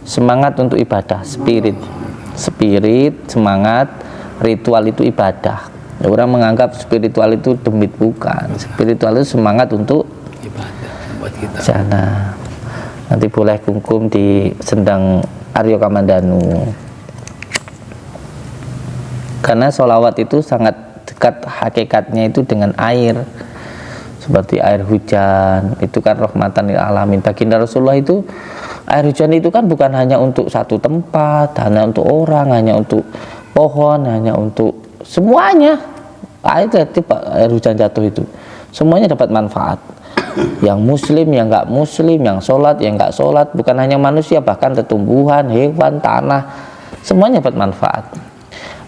semangat untuk ibadah, spirit, semangat, ritual itu ibadah. Orang menganggap spiritual itu demit, bukan. Spiritual itu semangat untuk Ibadah buat kita. sana. Nanti boleh kungkum di Sendang Aryo Kamandanu. Karena sholawat itu sangat dekat hakikatnya itu dengan air. Seperti air hujan, itu kan rahmatan lil alamin. Baginda Rasulullah itu, air hujan itu kan bukan hanya untuk satu tempat, hanya untuk orang, hanya untuk pohon, hanya untuk semuanya. Air hujan jatuh itu semuanya dapat manfaat. Yang muslim, yang enggak muslim, yang sholat, yang enggak sholat, bukan hanya manusia, bahkan tumbuhan, hewan, tanah, semuanya dapat manfaat.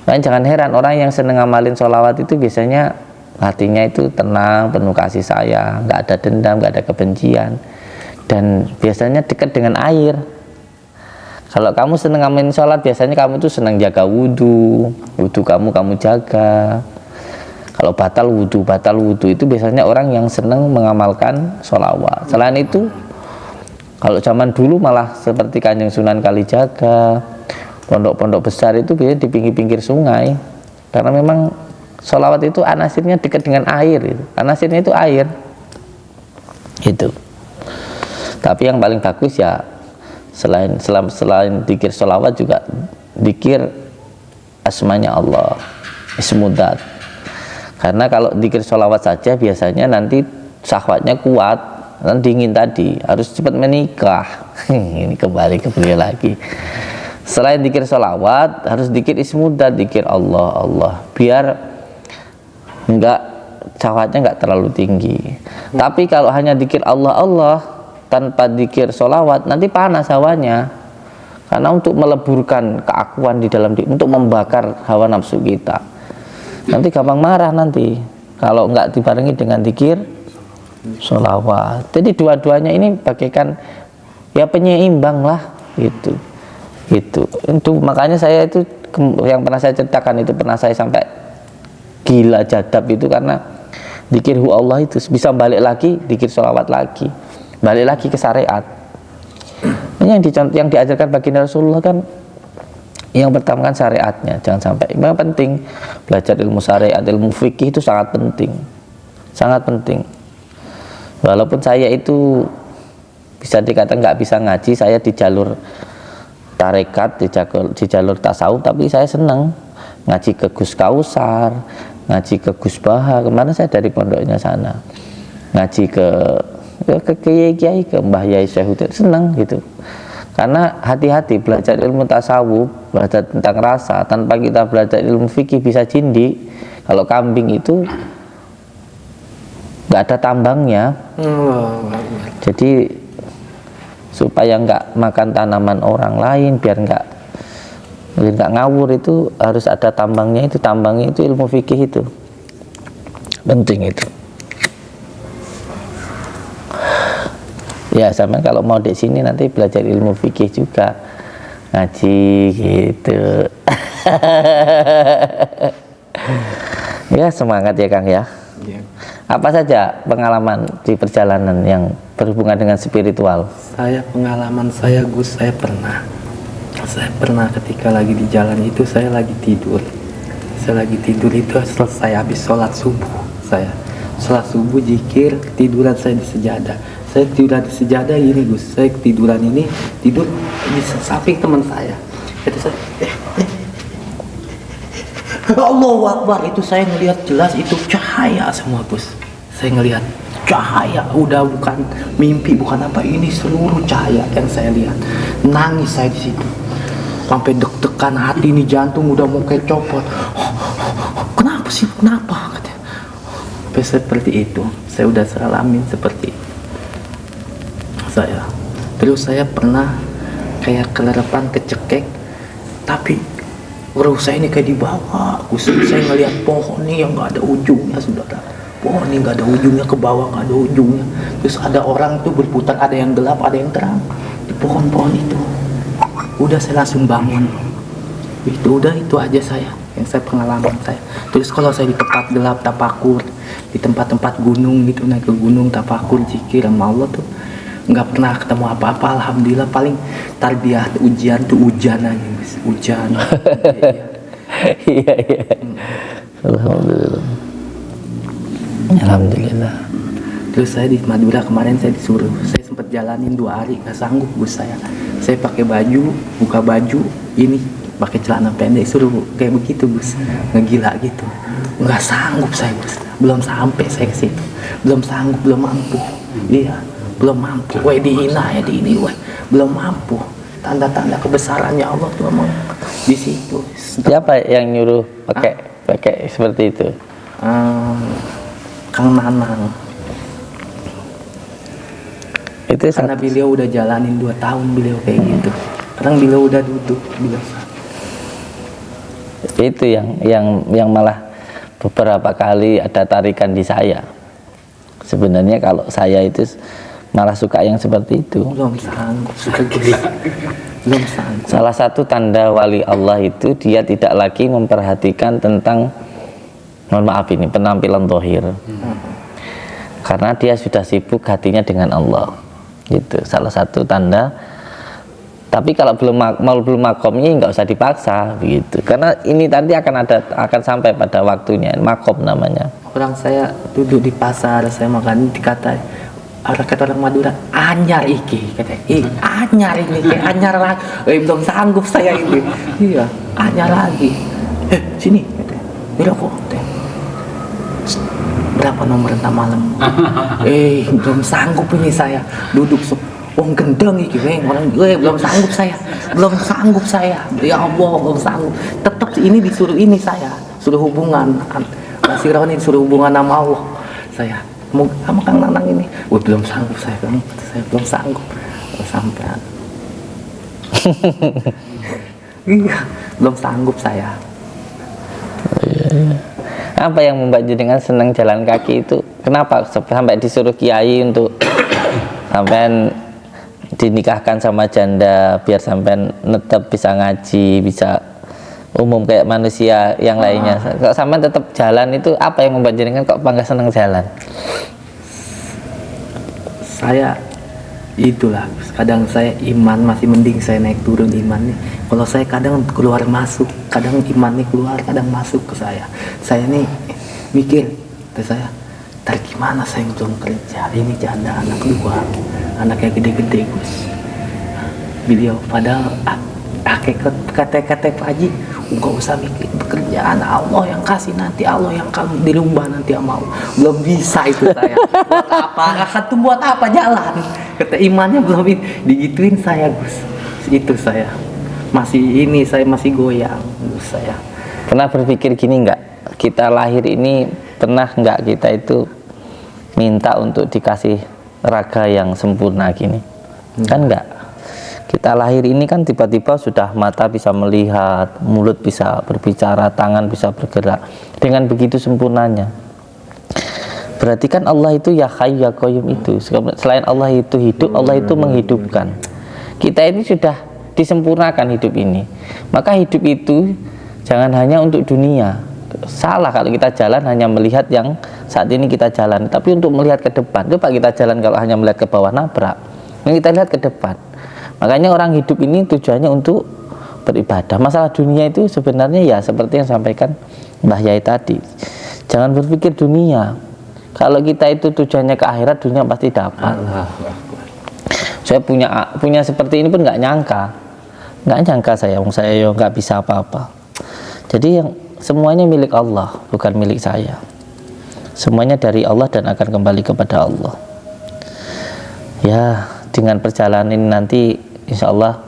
Dan jangan heran orang yang seneng ngamalin sholawat itu biasanya hatinya itu tenang, penuh kasih sayang, nggak ada dendam, nggak ada kebencian, dan biasanya dekat dengan air. Kalau kamu senang ngamen sholat, biasanya kamu tuh senang jaga wudhu kamu jaga. Kalau batal wudhu itu biasanya orang yang senang mengamalkan sholawat. Selain itu, kalau zaman dulu malah seperti Kanjeng Sunan Kalijaga, pondok-pondok besar itu biasanya di pinggir-pinggir sungai, karena memang sholawat itu anasirnya dekat dengan air, gitu. Anasirnya itu air itu. Tapi yang paling bagus ya selain dikir sholawat juga dikir asmanya Allah, ismudat. Karena kalau dikir sholawat saja biasanya nanti syahwatnya kuat, dan dingin tadi, harus cepat menikah. Ini kembali ke beliau lagi. Selain dikir sholawat harus dikir ismudat, dikir Allah, biar syahwatnya enggak terlalu tinggi. Tapi kalau hanya dikir Allah tanpa dikir sholawat, nanti panas hawanya. Karena untuk meleburkan keakuan di dalam diri, untuk membakar hawa nafsu kita, nanti gampang marah nanti kalau enggak dibarengi dengan dikir sholawat. Jadi dua-duanya ini bagaikan ya penyeimbang lah, itu makanya saya itu yang pernah saya ceritakan itu, pernah saya sampai gila jadab itu karena dikir hu Allah itu bisa balik lagi, dikir sholawat lagi, balik lagi ke syariat. Ini yang diajarkan baginda Rasulullah kan yang pertama kan syariatnya, jangan sampai. Memang penting belajar ilmu syariat, ilmu fikih itu sangat penting, sangat penting. Walaupun saya itu bisa dikatakan nggak bisa ngaji, saya di jalur tarekat, di jalur tasawuf, tapi saya senang ngaji ke Gus Kausar, ngaji ke Gus Baha. Kemana saya dari pondoknya sana, ngaji ke kiai, ke Mbah Yai Syekh, senang gitu. Karena hati-hati belajar ilmu tasawuf, belajar tentang rasa, tanpa kita belajar ilmu fikih bisa jindi. Kalau kambing itu nggak ada tambangnya, jadi supaya nggak makan tanaman orang lain, biar nggak ngawur, itu harus ada tambangnya. Itu tambangnya itu ilmu fikih, itu penting itu. Ya sama kalau mau di sini nanti belajar ilmu fikih juga, ngaji gitu. Ya semangat ya Kang ya. Apa saja pengalaman di perjalanan yang berhubungan dengan spiritual? Pengalaman saya Gus, saya pernah ketika lagi di jalan itu saya lagi tidur. saya lagi tidur itu selesai habis sholat subuh. Saya sholat subuh zikir, tiduran saya di sejadah. Saya tiduran di sejadah ini Gus, saya tiduran ini tidur di samping teman saya. Itu saya Allahu Akbar, itu saya ngelihat jelas itu cahaya semua Gus. Saya ngelihat cahaya, udah bukan mimpi, bukan apa, ini seluruh cahaya yang saya lihat. Nangis saya di situ, sampai deg-degan hati ini, jantung udah mau kayak copot. Kenapa sih? Kenapa? Katanya. Seperti itu, saya udah salamin seperti itu. Terus saya pernah kayak kelerapan, kecekek, tapi roh saya ini kayak dibawa. Saya ngelihat pohon nih yang nggak ada ujungnya, saudara. Pohon ini nggak ada ujungnya, ke bawah nggak ada ujungnya. Terus ada orang tuh berputar, ada yang gelap, ada yang terang di pohon-pohon itu. Udah saya langsung bangun. Itu udah, itu aja saya yang saya pengalaman saya. Terus kalau saya di tempat gelap tapakur, di tempat-tempat gunung gitu, naik ke gunung tapakur zikir sama Allah tuh nggak pernah ketemu apa-apa. Alhamdulillah, paling tarbiyah ujian tuh hujan aja, hujan. Iya. Alhamdulillah. Alhamdulillah. Terus saya di Madura kemarin saya disuruh, saya sempat jalanin 2 hari, nggak sanggup Gus saya. Saya pakai baju, buka baju ini, pakai celana pendek, suruh kayak begitu Gus, ngegila gitu. Nggak sanggup saya Gus, belum sampai saya ke situ, belum sanggup, belum mampu. Iya. Belum mampu, dihina ya di ini, belum mampu. Tanda-tanda kebesarannya Allah tuh mau di situ. Siapa yang nyuruh pakai seperti itu? Kang Nanang. Itu karena beliau udah jalanin 2 tahun beliau kayak gitu. Sekarang beliau udah duduk, itu yang malah beberapa kali ada tarikan di saya. Sebenarnya kalau saya itu malah suka yang seperti itu. Belum sanggup, suka gila. Belum sanggup. Salah satu tanda wali Allah itu dia tidak lagi memperhatikan tentang, mohon maaf ini, penampilan zahir. Karena dia sudah sibuk hatinya dengan Allah. Gitu. Salah satu tanda. Tapi kalau belum makomnya nggak usah dipaksa begitu. Karena ini nanti akan sampai pada waktunya, makom namanya. Orang saya duduk di pasar, saya makan, dikatai kata orang Madura, anyar iki, katanya, anyar ini, anyar lagi, belum sanggup saya ini, iya, anyar lagi, sini, katanya, berapa, berapa nomor entah malam, belum sanggup ini saya, duduk, wong gendeng iki, orang, belum sanggup saya, ya Allah, belum sanggup, tetap ini disuruh ini saya, suruh hubungan, Masih Roni disuruh hubungan sama Allah, saya. Mau sama Kang Nanang ini, belum sanggup saya belum sanggup sampai iya, belum sanggup saya. Apa yang membuat jenengan senang jalan kaki itu? Kenapa sampai disuruh kiai untuk sampai dinikahkan sama janda biar sampai netep bisa ngaji, bisa umum kayak manusia yang lainnya? Kok sampai tetap jalan itu apa yang membuat jenengan kok bangga senang jalan? Saya itulah, kadang saya iman masih mending saya naik turun iman nih. Kalau saya kadang keluar masuk, kadang iman nih keluar, kadang masuk ke saya. Saya nih mikir, saya gimana saya belum kerja, ini janda anak 2, anaknya gede-gede Gus. Beliau padahal kata Pak Haji, nggak usah mikir pekerjaan, Allah yang kasih nanti, Allah yang kamu dirubah nanti mau. Belum bisa itu saya. Buat apa? Akan buat apa jalan? Kata imannya belum digituin saya Gus. Itu saya saya masih goyang Gus saya. Pernah berpikir gini nggak? Kita lahir ini pernah nggak kita itu minta untuk dikasih raga yang sempurna gini? Kan nggak. Kita lahir ini kan tiba-tiba sudah mata bisa melihat, mulut bisa berbicara, tangan bisa bergerak dengan begitu sempurnanya. Berarti kan Allah itu ya Hayy ya Qayyum itu. Selain Allah itu hidup, Allah itu menghidupkan. Kita ini sudah disempurnakan hidup ini. Maka hidup itu jangan hanya untuk dunia. Salah kalau kita jalan hanya melihat yang saat ini kita jalan, tapi untuk melihat ke depan. Coba kita jalan kalau hanya melihat ke bawah, nabrak. Ini kita lihat ke depan. Makanya orang hidup ini tujuannya untuk beribadah. Masalah dunia itu sebenarnya ya seperti yang sampaikan Mbah Yai tadi, jangan berpikir dunia. Kalau kita itu tujuannya ke akhirat, dunia pasti dapat. Saya punya seperti ini pun nggak nyangka saya nggak bisa apa-apa. Jadi yang semuanya milik Allah, bukan milik saya. Semuanya dari Allah dan akan kembali kepada Allah. Ya, dengan perjalanan ini nanti insya Allah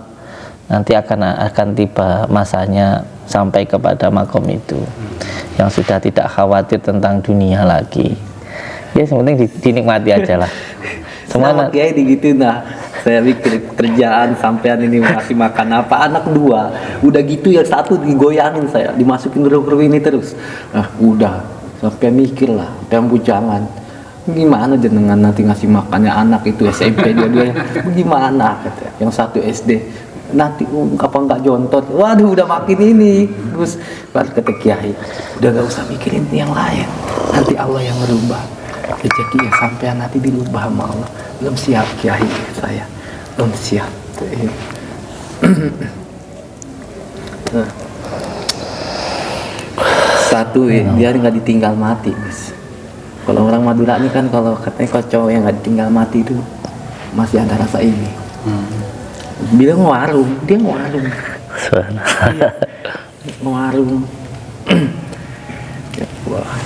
nanti akan tiba masanya sampai kepada makom itu yang sudah tidak khawatir tentang dunia lagi. Ya, yang penting dinikmati aja lah. Semua Sama kayak gitu. Nah, saya pikir kerjaan sampean ini ngasih makan apa, anak 2 udah gitu, yang satu digoyangin, saya dimasukin kru ini terus. Nah, udah sampai mikir lah, dan bujangan gimana jenengan nanti ngasih makannya anak itu SMP dia gimana katanya. Yang satu SD nanti apa nggak jontot, waduh udah makin ini. Terus baru kata Kiai, udah gak usah mikirin yang lain, nanti Allah yang merubah rezeki ya, sampai nanti dirubah sama Allah. Belum siap Kiai, saya belum siap. Nah, satu dia nggak ditinggal mati, Gus. Kalau orang Madura ini kan kalau katanya kalau cowok yang nggak ditinggal mati itu masih ada rasa ini. Bilang warung, dia warung. Iya, warung. Wah.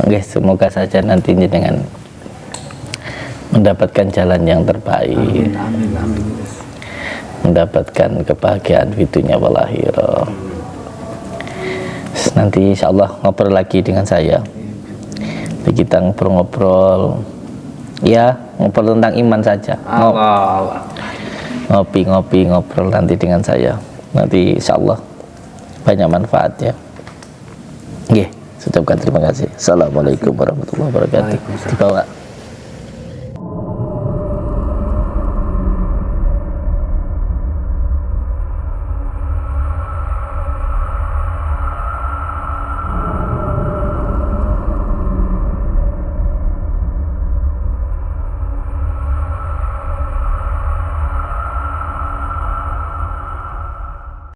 Oke, semoga saja nantinya dengan mendapatkan jalan yang terbaik. Amin. Mendapatkan kebahagiaan di dunia wal akhirah. Nanti insya Allah ngobrol lagi dengan saya. Kita ngobrol tentang iman saja. Ngobrol nanti dengan saya. Nanti insya Allah banyak manfaatnya. Oke, ucapkan terima kasih. Assalamualaikum warahmatullahi wabarakatuh. Dibawa.